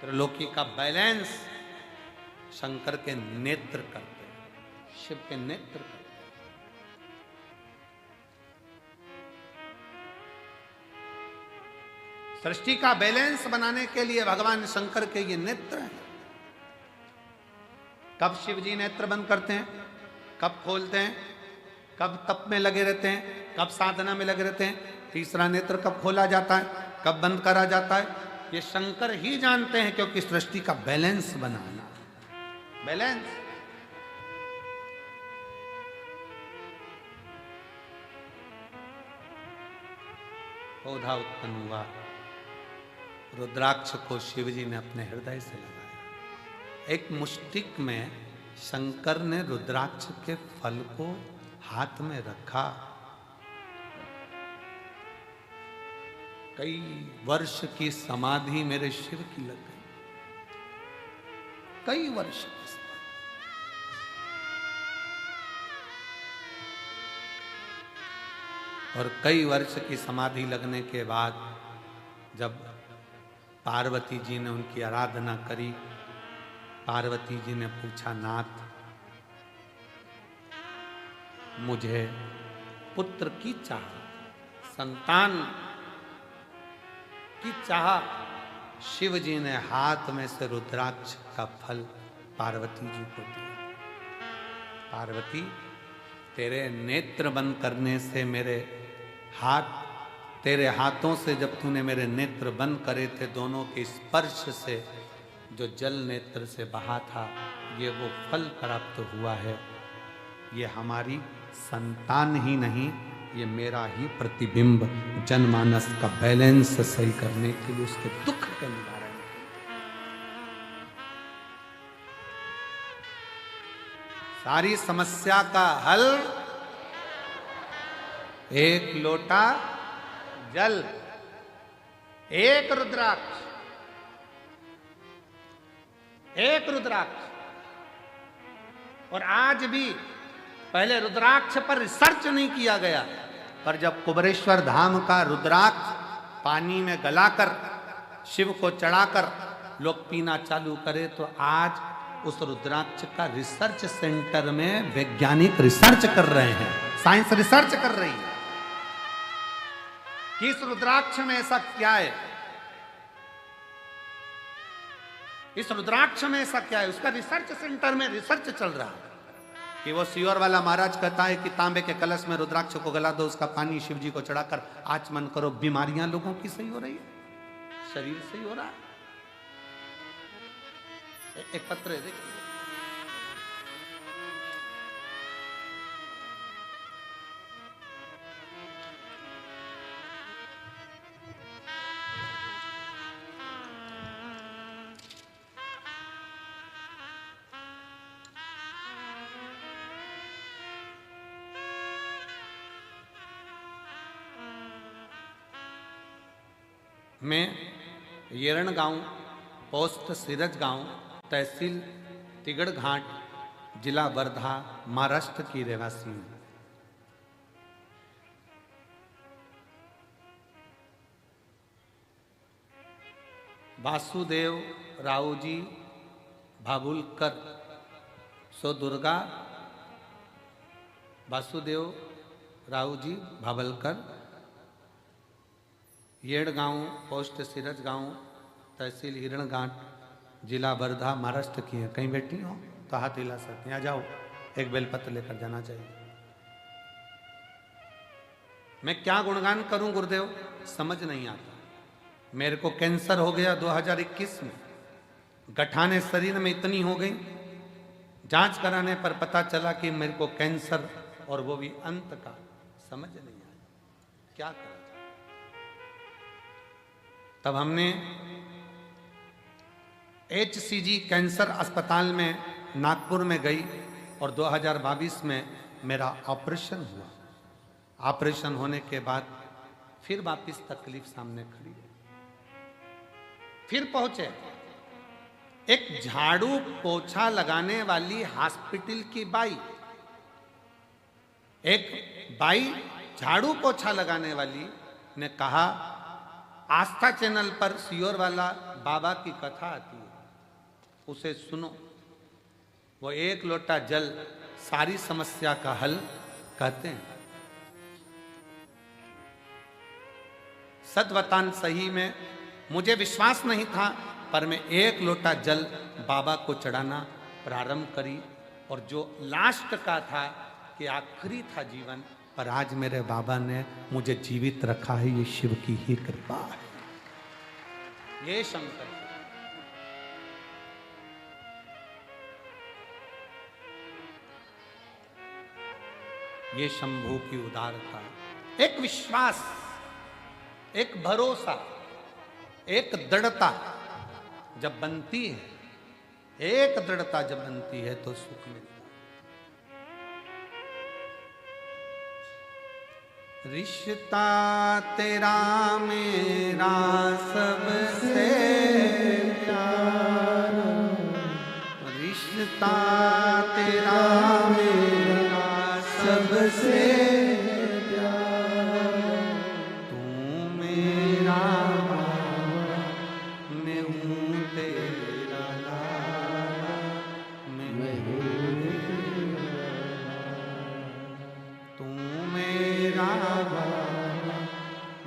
Speaker 1: त्रिलोकी का बैलेंस शंकर के नेत्र करते हैं, शिव के नेत्र करते हैं। सृष्टि का बैलेंस बनाने के लिए भगवान शंकर के ये नेत्र हैं। कब शिव जी नेत्र बंद करते हैं, कब खोलते हैं, कब तप में लगे रहते हैं, कब साधना में लगे रहते हैं, तीसरा नेत्र कब खोला जाता है, कब बंद करा जाता है, ये शंकर ही जानते हैं, क्योंकि सृष्टि का बैलेंस बनाना, बैलेंस। पौधा उत्पन्न हुआ, रुद्राक्ष को शिवजी ने अपने हृदय से लगाया। एक मुष्टिक में शंकर ने रुद्राक्ष के फल को हाथ में रखा। कई वर्ष की समाधि मेरे शिव की लग गई, कई वर्ष की समाधि। और कई वर्ष की समाधि लगने के बाद जब पार्वती जी ने उनकी आराधना करी, पार्वती जी ने पूछा, नाथ मुझे पुत्र की चाह, संतान की चाह। शिव जी ने हाथ में से रुद्राक्ष का फल पार्वती जी को दिया। पार्वती, तेरे नेत्र बंद करने से मेरे हाथ, तेरे हाथों से जब तूने मेरे नेत्र बंद करे थे, दोनों के स्पर्श से जो जल नेत्र से बहा था, ये वो फल प्राप्त हुआ है। ये हमारी संतान ही नहीं, ये मेरा ही प्रतिबिंब जनमानस का बैलेंस सही करने के लिए, उसके दुख के निवारण के लिए। सारी समस्या का हल एक लोटा जल, एक रुद्राक्ष, एक रुद्राक्ष। और आज भी पहले रुद्राक्ष पर रिसर्च नहीं किया गया, पर जब कुबरेश्वर धाम का रुद्राक्ष पानी में गलाकर शिव को चढ़ाकर लोग पीना चालू करे, तो आज उस रुद्राक्ष का रिसर्च सेंटर में वैज्ञानिक रिसर्च कर रहे हैं, साइंस रिसर्च कर रही है कि इस रुद्राक्ष में ऐसा क्या है, इस रुद्राक्ष में ऐसा क्या है। उसका रिसर्च सेंटर में रिसर्च चल रहा है कि वो सियोर वाला महाराज कहता है कि तांबे के कलश में रुद्राक्ष को गला दो, उसका पानी शिव जी को चढ़ाकर आचमन करो, बीमारियां लोगों की सही हो रही है, शरीर सही हो रहा है। एक पत्र है, देखिए, मैं येरण गांव, पोस्ट सिरज गांव, तहसील तिगड़ घाट, जिला वर्धा, महाराष्ट्र की रहवासी हूं। वासुदेव रावजी भाबुलकर, सो दुर्गा वासुदेव रावजी भाबलकर, येड़ गांव, पोस्ट सिरज गांव, तहसील हिरण घाट, जिला वर्धा, महाराष्ट्र की है। कहीं बैठी हो तो हाथ हिला सकते हैं, आ जाओ, एक बेलपत्र लेकर जाना चाहिए। मैं क्या गुणगान करूं गुरुदेव, समझ नहीं आता। मेरे को कैंसर हो गया 2021 में, गठाने शरीर में इतनी हो गई, जांच कराने पर पता चला कि मेरे को कैंसर, और वो भी अंत का। समझ नहीं आया क्या करें। तब हमने HCG कैंसर अस्पताल में नागपुर में गई और 2022 में मेरा ऑपरेशन हुआ। ऑपरेशन होने के बाद फिर वापस तकलीफ सामने खड़ी है। फिर पहुंचे एक झाड़ू पोछा लगाने वाली हॉस्पिटल की बाई, एक बाई झाड़ू पोछा लगाने वाली ने कहा, आस्था चैनल पर सियोर वाला बाबा की कथा आती है, उसे सुनो, वो एक लोटा जल सारी समस्या का हल कहते हैं। सतवतान सही में मुझे विश्वास नहीं था, पर मैं एक लोटा जल बाबा को चढ़ाना प्रारंभ करी, और जो लास्ट का था कि आखिरी था जीवन, पर आज मेरे बाबा ने मुझे जीवित रखा है। ये शिव की ही कृपा है, ये शंकर। ये शंभू की उदारता, एक विश्वास, एक भरोसा, एक दृढ़ता जब बनती है, एक दृढ़ता जब बनती है तो सुख मिलता है। रिश्ता तेरा मेरा सबसे प्यारा, रिश्ता तेरा मेरा सबसे प्यारा, तू मेरा बाबा, मैं हूँ तेरा लाला, मैं हूँ तू मेरा बाबा,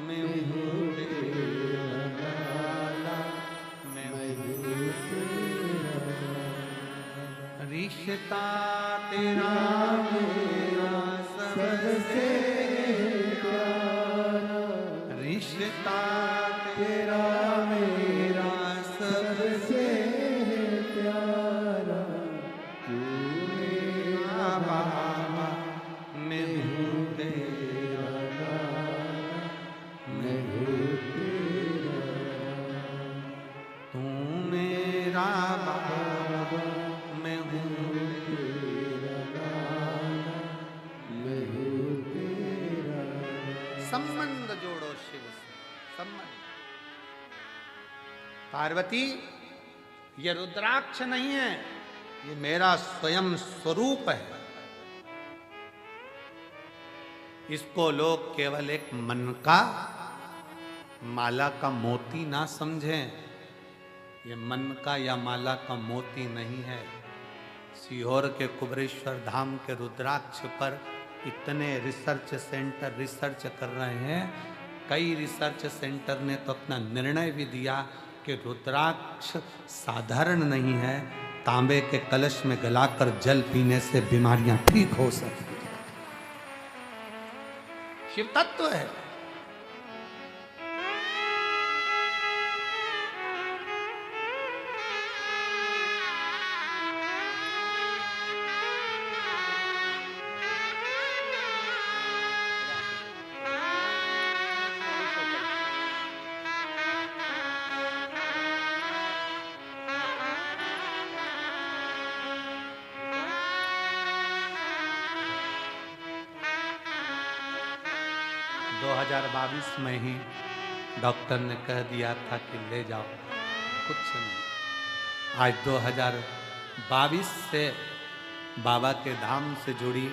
Speaker 1: मैं हूँ तेरा लाला, मैं हूँ रिश्ता तेरा मेरा सबसे प्यारा, रिश्ता तेरा मेरा सबसे प्यारा, तू मेरा बाबा, मैं हूँ तेरा लाला, मैं हूँ तेरा, तू मेरा बाबा, मैं हूँ तेरा लाला, मैं हूँ तेरा। संबंध जोड़ो शिव से, संबंध। पार्वती, ये रुद्राक्ष नहीं है, ये मेरा स्वयं स्वरूप है। इसको लोग केवल एक मन का माला का मोती ना समझें, ये मन का या माला का मोती नहीं है। सीहोर के कुबेरेश्वर धाम के रुद्राक्ष पर इतने रिसर्च सेंटर रिसर्च कर रहे हैं। कई रिसर्च सेंटर ने तो अपना निर्णय भी दिया कि रुद्राक्ष साधारण नहीं है, तांबे के कलश में गलाकर जल पीने से बीमारियां ठीक हो सकती हैं। शिव तत्व है। में ही डॉक्टर ने कह दिया था कि ले जाओ, कुछ नहीं। आज 2022 से बाबा के धाम से जुड़ी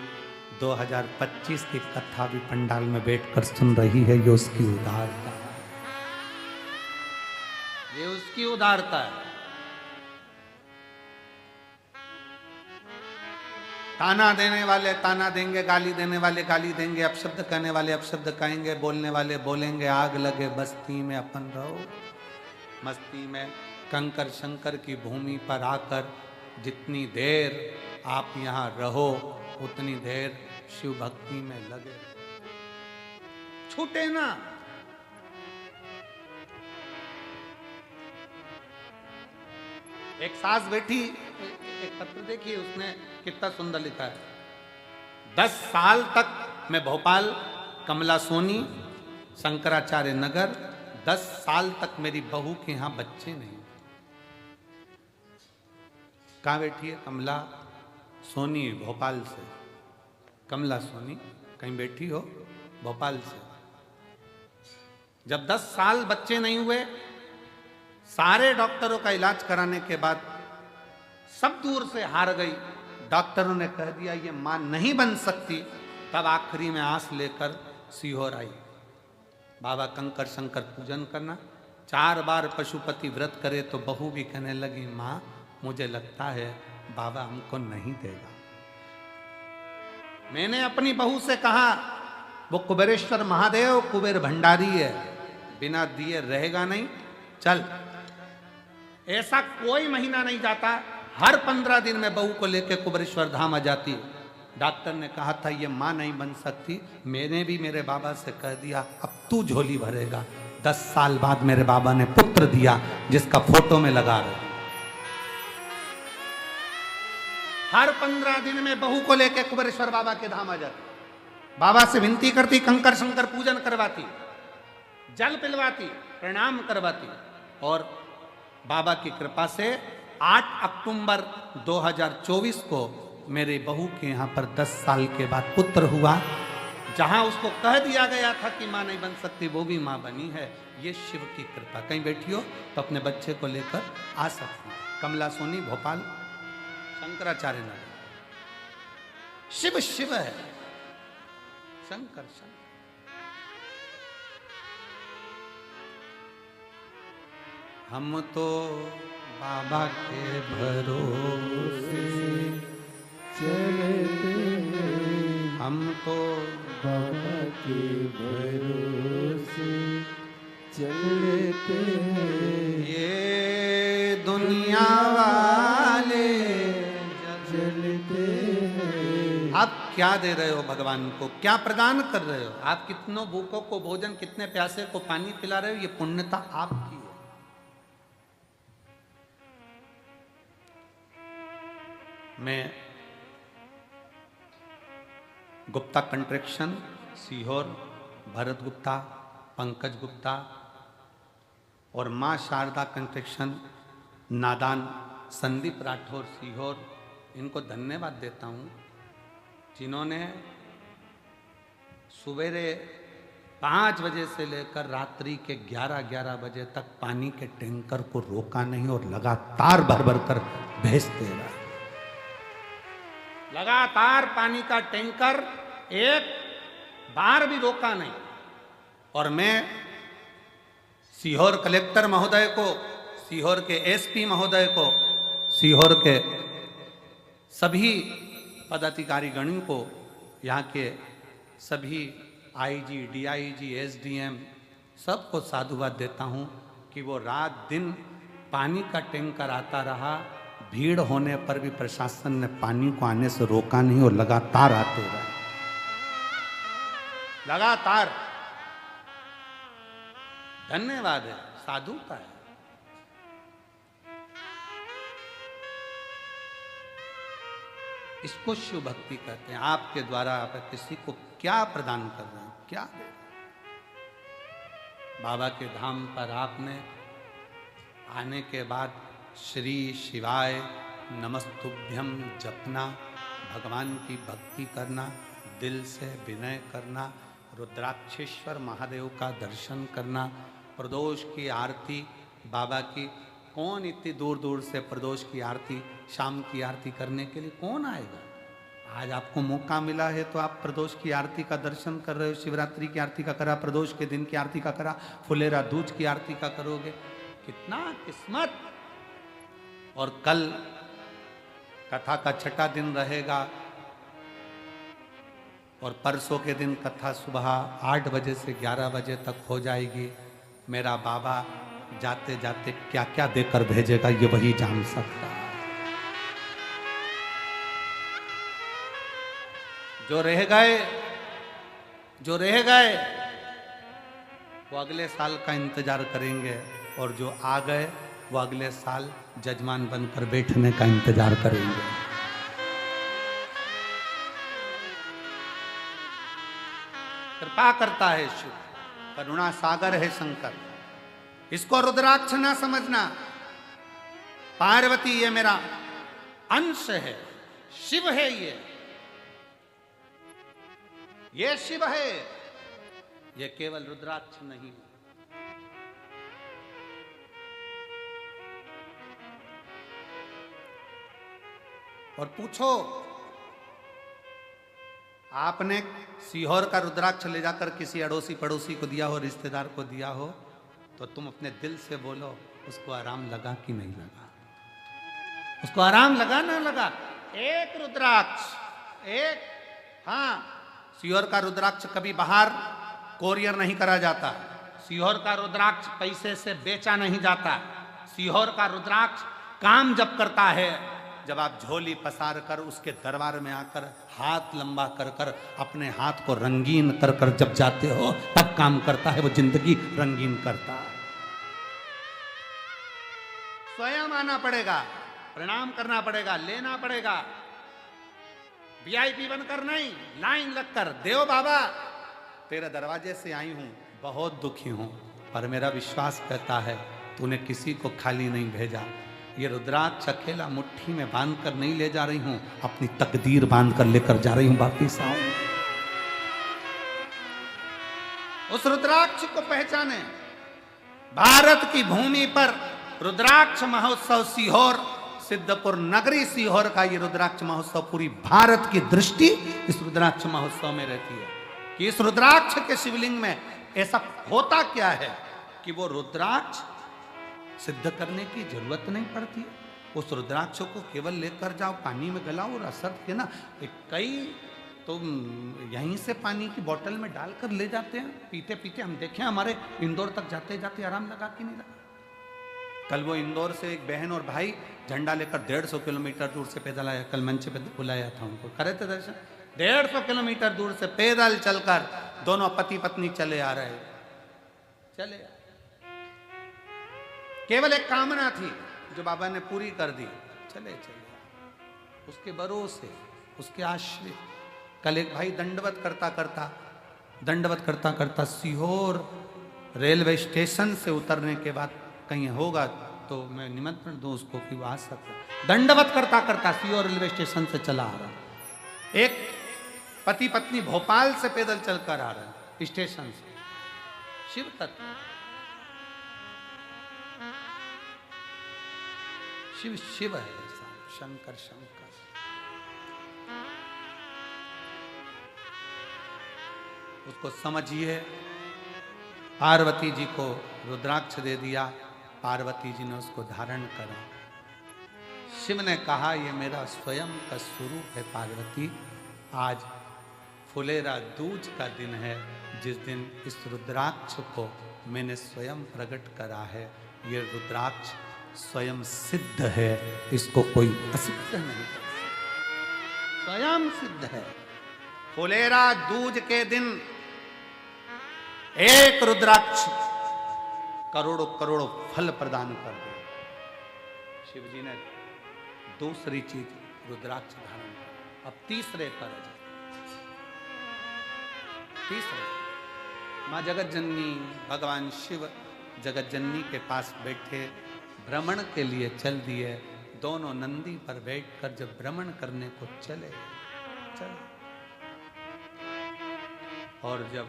Speaker 1: 2025 की कथा भी पंडाल में बैठकर सुन रही है। ये उसकी उदारता है, ये उसकी उदारता है। ताना देने वाले ताना देंगे, गाली देने वाले गाली देंगे, अपशब्द कहने वाले अपशब्द कहेंगे, बोलने वाले बोलेंगे। आग लगे बस्ती में अपन रहो मस्ती में। कंकर शंकर की भूमि पर आकर जितनी देर आप यहाँ रहो उतनी देर शिव भक्ति में लगे, छूटे ना। एक सास बैठी, एक पत्र देखिए उसने कितना सुंदर लिखा है। 10 साल तक मैं भोपाल कमला सोनी शंकराचार्य नगर, 10 साल तक मेरी बहू के यहां बच्चे नहीं। कहां बैठी है? कमला सोनी भोपाल से। कमला सोनी कहीं बैठी हो भोपाल से। जब 10 साल बच्चे नहीं हुए, सारे डॉक्टरों का इलाज कराने के बाद सब दूर से हार गई। डॉक्टरों ने कह दिया ये मां नहीं बन सकती। तब आखिरी में आस लेकर सीहोर आई। बाबा कंकर शंकर पूजन करना। 4 बार पशुपति व्रत करे तो बहू भी कहने लगी मां मुझे लगता है बाबा हमको नहीं देगा। मैंने अपनी बहू से कहा वो कुबेरेश्वर महादेव कुबेर भंडारी है, बिना दिए रहेगा नहीं, चल। ऐसा कोई महीना नहीं जाता, हर 15 दिन में बहू को लेकर कुबेरेश्वर धाम आ जाती। डॉक्टर ने कहा था ये मां नहीं बन सकती। मैंने भी मेरे बाबा से कह दिया अब तू झोली भरेगा। 10 साल बाद मेरे बाबा ने पुत्र दिया जिसका फोटो में लगा रहे। हर 15 दिन में बहू को लेकर कुबेरेश्वर बाबा के धाम आ जाती। बाबा से विनती करती, कंकर शंकर पूजन करवाती, जल पिलवाती, प्रणाम करवाती। और बाबा की कृपा से 8 अक्टूबर 2024 को मेरे बहू के यहाँ पर 10 साल के बाद पुत्र हुआ। जहाँ उसको कह दिया गया था कि माँ नहीं बन सकती, वो भी माँ बनी है। ये शिव की कृपा। कहीं बैठी हो तो अपने बच्चे को लेकर आ सकती। कमला सोनी भोपाल शंकराचार्य नगर। शिव शिव है, शंकर शंकर। हम तो बाबा के भरोसे
Speaker 3: चलते हैं,
Speaker 1: हम तो
Speaker 3: बाबा के भरोसे चलते हैं।
Speaker 1: ये दुनिया वाले
Speaker 3: चलते हैं।
Speaker 1: आप क्या दे रहे हो भगवान को? क्या प्रदान कर रहे हो? आप कितनों भूखों को भोजन, कितने प्यासे को पानी पिला रहे हो? ये पुण्यता आपकी है। मैं गुप्ता कंस्ट्रक्शन सीहोर, भरत गुप्ता, पंकज गुप्ता और मां शारदा कंस्ट्रक्शन नादान, संदीप राठौर सीहोर, इनको धन्यवाद देता हूं जिन्होंने सवेरे 5 बजे से लेकर रात्रि के 11 बजे तक पानी के टैंकर को रोका नहीं और लगातार भर भर कर भेजते रहे। लगातार पानी का टैंकर एक बार भी रोका नहीं। और मैं सीहोर कलेक्टर महोदय को, सीहोर के एसपी महोदय को, सीहोर के सभी पदाधिकारी गणों को, यहाँ के सभी आईजी, डीआईजी, एसडीएम सबको साधुवाद देता हूँ कि वो रात दिन पानी का टैंकर आता रहा। भीड़ होने पर भी प्रशासन ने पानी को आने से रोका नहीं और लगातार आते रहे, लगातार। धन्यवाद है, साधुता है। इसको शिव भक्ति कहते हैं। आपके द्वारा आप किसी को क्या प्रदान कर रहे हैं, क्या दे रहे हैं? बाबा के धाम पर आपने आने के बाद श्री शिवाय नमस्तुभ्यम जपना, भगवान की भक्ति करना, दिल से विनय करना, रुद्राक्षेश्वर महादेव का दर्शन करना, प्रदोष की आरती बाबा की। कौन इतनी दूर दूर से प्रदोष की आरती, शाम की आरती करने के लिए कौन आएगा? आज आपको मौका मिला है तो आप प्रदोष की आरती का दर्शन कर रहे हो। शिवरात्रि की आरती का करा, प्रदोष के दिन की आरती का करा, फुलेरा दूज की आरती का करोगे। कितना किस्मत। और कल कथा का छठा दिन रहेगा और परसों के दिन कथा सुबह 8 बजे से 11 बजे तक हो जाएगी। मेरा बाबा जाते जाते क्या क्या देकर भेजेगा ये वही जान सकता है। जो रह गए वो अगले साल का इंतजार करेंगे, और जो आ गए वो अगले साल जजमान बनकर बैठने का इंतजार करेंगे। कृपा करता है शिव, करुणा सागर है शंकर। इसको रुद्राक्ष ना समझना। पार्वती ये मेरा अंश है, शिव है ये शिव है, ये केवल रुद्राक्ष नहीं। और पूछो, आपने सीहोर का रुद्राक्ष ले जाकर किसी अड़ोसी पड़ोसी को दिया हो, रिश्तेदार को दिया हो, तो तुम अपने दिल से बोलो उसको आराम लगा कि नहीं लगा? उसको आराम लगा ना लगा? एक रुद्राक्ष, एक, हाँ, सीहोर का रुद्राक्ष कभी बाहर कोरियर नहीं करा जाता। सीहोर का रुद्राक्ष पैसे से बेचा नहीं जाता। सीहोर का रुद्राक्ष काम जब करता है, जब आप झोली पसार कर उसके दरबार में आकर हाथ लंबा कर कर अपने हाथ को रंगीन कर कर जब जाते हो, तब काम करता है। वो जिंदगी रंगीन करता है। स्वयं आना पड़ेगा, प्रणाम करना पड़ेगा, लेना पड़ेगा। वीआईपी बनकर नहीं, लाइन लगकर, देव बाबा तेरे दरवाजे से आई हूं, बहुत दुखी हूं, पर मेरा विश्वास कहता है तूने किसी को खाली नहीं भेजा। ये रुद्राक्ष अकेला मुट्ठी में बांध कर नहीं ले जा रही हूं, अपनी तकदीर बांध कर लेकर जा रही हूं वापिस आऊं। उस रुद्राक्ष को पहचाने। भारत की भूमि पर रुद्राक्ष महोत्सव सीहोर, सिद्धपुर नगरी सीहोर का ये रुद्राक्ष महोत्सव, पूरी भारत की दृष्टि इस रुद्राक्ष महोत्सव में रहती है कि इस रुद्राक्ष के शिवलिंग में ऐसा होता क्या है कि वो रुद्राक्ष सिद्ध करने की जरूरत नहीं पड़ती। उस रुद्राक्ष को केवल लेकर जाओ, पानी में गलाओ और असर के ना, कई तो यहीं से पानी की बोतल में डालकर ले जाते हैं, पीते पीते। हम देखें, हमारे इंदौर तक जाते जाते आराम लगा कि नहीं लगा। कल वो इंदौर से एक बहन और भाई झंडा लेकर 150 किलोमीटर दूर से पैदल आया। कल मंच पे बुलाया था उनको, करे थे दर्शन। 150 किलोमीटर दूर से पैदल चलकर दोनों पति पत्नी चले आ रहे, चले। केवल एक कामना थी जो बाबा ने पूरी कर दी, चले चले। उसके भरोसे, उसके आश्रय। कल एक भाई दंडवत करता करता सीहोर रेलवे स्टेशन से उतरने के बाद कहीं होगा तो मैं निमंत्रण दूं उसको कि वो आ सकता। दंडवत करता करता सीहोर रेलवे स्टेशन से चला आ रहा। एक पति पत्नी भोपाल से पैदल चलकर आ रहा स्टेशन से। शिव तत्व, शिव शिव है, शंकर शंकर। उसको समझिए, पार्वती जी को रुद्राक्ष दे दिया, पार्वती जी ने उसको धारण करा। शिव ने कहा ये मेरा स्वयं का स्वरूप है पार्वती, आज फुलेरा दूज का दिन है, जिस दिन इस रुद्राक्ष को मैंने स्वयं प्रकट करा है। ये रुद्राक्ष स्वयं सिद्ध है, इसको कोई असिद्ध नहीं कर सकता, स्वयं सिद्ध है। फुलेरा दूज के दिन एक रुद्राक्ष करोड़ों करोड़ों फल प्रदान कर दे। शिव जी ने दूसरी चीज रुद्राक्ष धारण कर। अब तीसरे पर आ जाए। तीसरे मां जगत जननी, भगवान शिव जगत जननी के पास बैठे भ्रमण के लिए चल दिए। दोनों नंदी पर बैठकर जब भ्रमण करने को चले और जब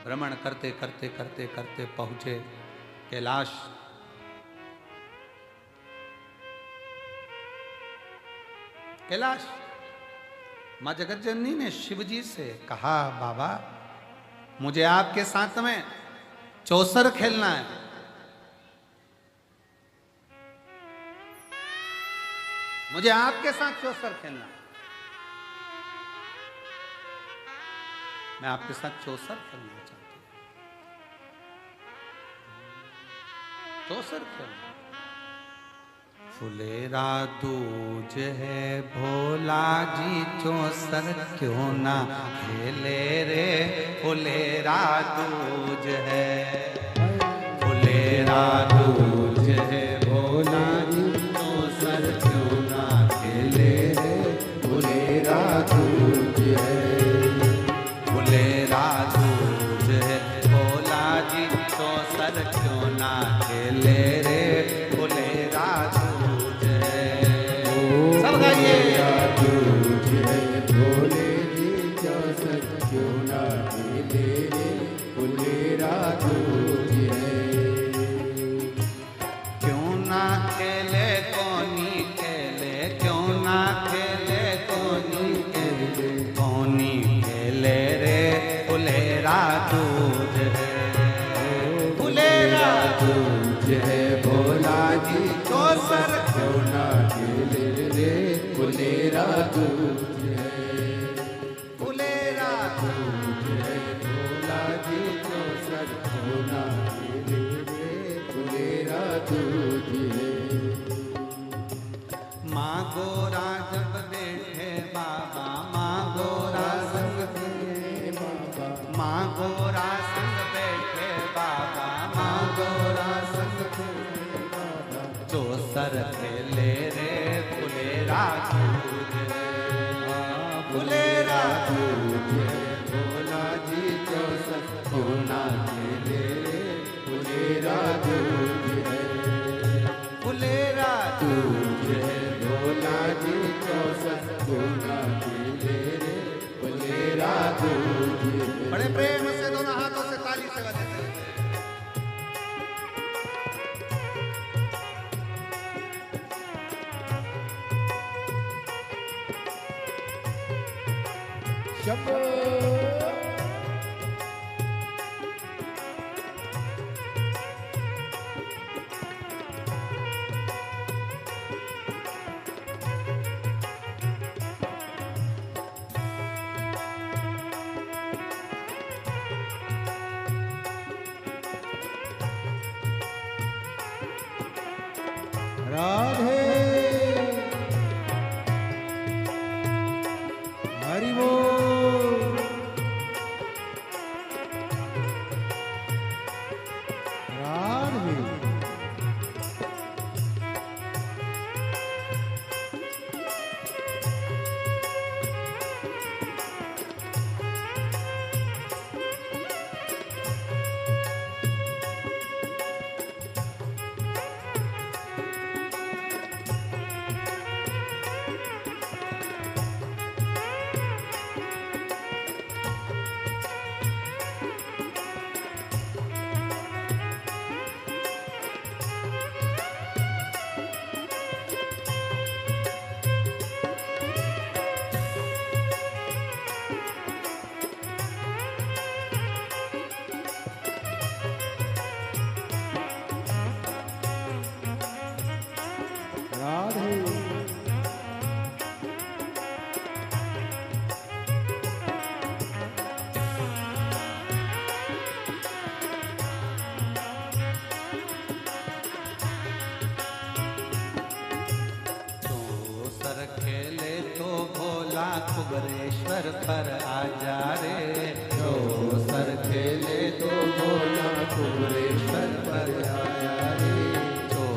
Speaker 1: भ्रमण करते करते करते करते पहुंचे कैलाश, कैलाश मां जगत जननी ने शिव जी से कहा, बाबा मुझे आपके साथ में चौसर खेलना है। मुझे आपके साथ चौसर खेलना है। मैं आपके साथ चौसर खेलना चाहती हूं। चौसर खेलना। फुलेरा दूज है भोला जी, चौसर क्यों ना खेले रे। फुलेरा दूज है, फुलेरा दूज है भोला जी, चौसर क्यों ना खेले रे। फुलेरा दूज है, फुलेरा दूज है भोला जी, चौसर क्यों ना खेले रे। फुलेरा दूज है, सब गाइए।
Speaker 3: दूज है भोले जी, चौसर क्यों ना खेले रे। फुलेरा दूज है,
Speaker 1: क्यों ना खेले कोनी खेले, क्यों ना खेले कोनी खेले, कोनी खेले रे। फुलेरा दूज है, फुलेरा
Speaker 3: दूज है भोला जी,
Speaker 1: चौसर
Speaker 3: क्यों ना खेले रे। फुलेरा दूज है,
Speaker 1: फुलेरा
Speaker 3: दूज है भोला जी, चौसर क्यों ना खेले रे। फुलेरा दूज है।
Speaker 1: माँ गोरा जब बैठे बाबा, माँ गोरा संग
Speaker 3: बाबा
Speaker 1: माँ गोरा संग बैठे बाबा, माँ गोरा संग चौसर खेले रे। फुलेरा दूज है, फुलेरा
Speaker 3: दूज है भोला जी, चौसर क्यों ना खेले रे। फुलेरा दूज है,
Speaker 1: फुलेरा
Speaker 3: दूज है भोला जी, चौसर क्यों ना खेले रे। फुलेरा दूज है।
Speaker 1: बड़े प्रेम से दोनों हाथों से ताली से बजाते हैं।
Speaker 3: शंभो
Speaker 2: राधे हरि बोल। राधे
Speaker 1: कुबरेश्वर पर आजा रे।
Speaker 3: जो सर खेले तो भोला कुबरेश्वर पर आया रे।
Speaker 1: जो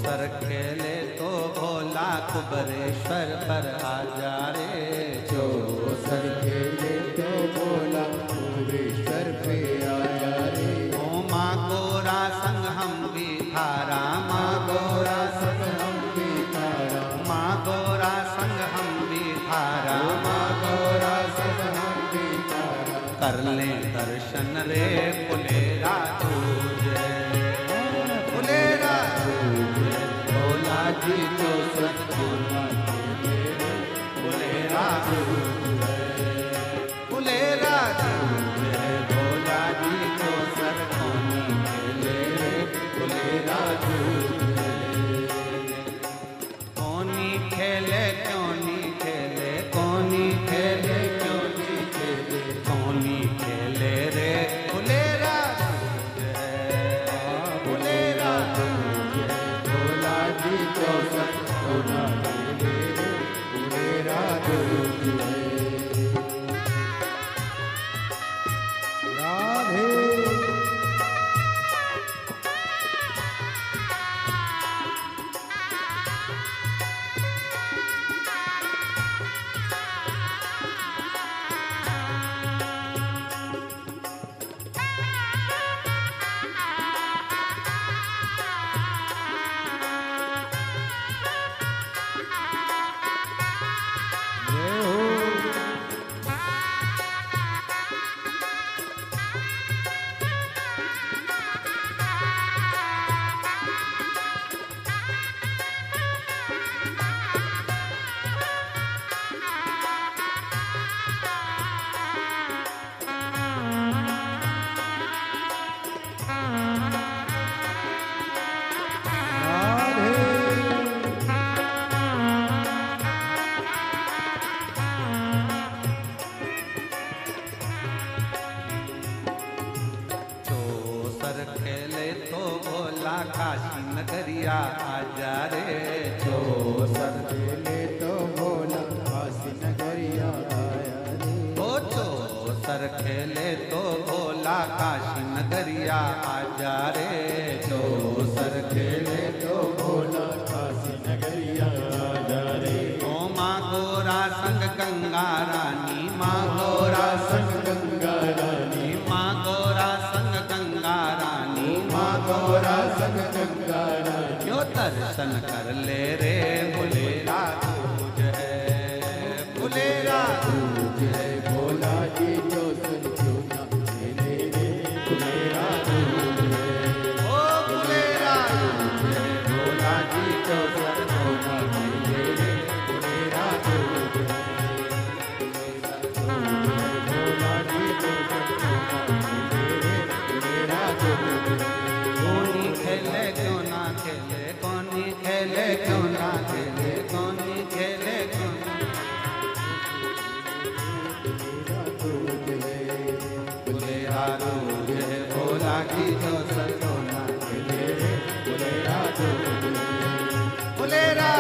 Speaker 1: सर खेले तो भोला कुबरेश्वर पर आजा रे।
Speaker 3: जो सर खेले तो भोला कुबरेश्वर पे आया रे।
Speaker 1: ओ माँ गोरा संग हम भी थारा, माँ
Speaker 3: गोरा संग हम भी थारा,
Speaker 1: माँ गोरा संग हम भी थारा,
Speaker 3: माँ गोरा संग हम भी थारा।
Speaker 1: कर ले दर्शन रे फुलेरा तुझे, फुलेरा
Speaker 3: भोला जी जो सतगुना खेले
Speaker 1: फुलेरा फुलेरा तुझे। भोला जी को सर कोनी खेले रे फुलेरा तुझे। कोनी खेले क्यों नहीं खेले, कोनी खेले क्यों नहीं खेले, कोनी खेले रे फुलेरा तुझे, फुलेरा
Speaker 3: भोला जी जो सतगुना खेले फुलेरा तुझे।
Speaker 2: राधे जय हो।
Speaker 1: जो सर खेले तो भोला काशी नगरिया आजा रे।
Speaker 3: जो सर खेले तो भोला काशी नगरिया आया रे।
Speaker 1: ओ जो सर खेले तो भोला काशी नगरिया आजा रे।
Speaker 3: जो सर खेले तो भोला काशी नगरिया आया रे।
Speaker 1: ओ माँ गोरा संग गंगा रानी, माँ
Speaker 3: गोरा संग गंगा रानी,
Speaker 1: माँ गोरा संग गंगा रानी,
Speaker 3: माँ गोरा संग गंगा रानी।
Speaker 1: क्यों दर्शन कर ले रे फुलेरा तुझ है, फुलेरा
Speaker 3: जय भोला जी जो सतगुना खेले रे फुलेरा तुझे।
Speaker 1: ओ फुलेरा
Speaker 3: जय भोला जी जो सतगुना खेले रे फुलेरा तुझे। भोला जी जो सतगुना खेले रे फुलेरा तुझे।
Speaker 1: कोनी खेले क्यों ना खेले, कोनी खेले क्यों ना खेले, कोनी खेले क्यों ना। फुलेरा तुझे भोला की जो सतगुना
Speaker 3: फुलेरा
Speaker 1: फुलेरा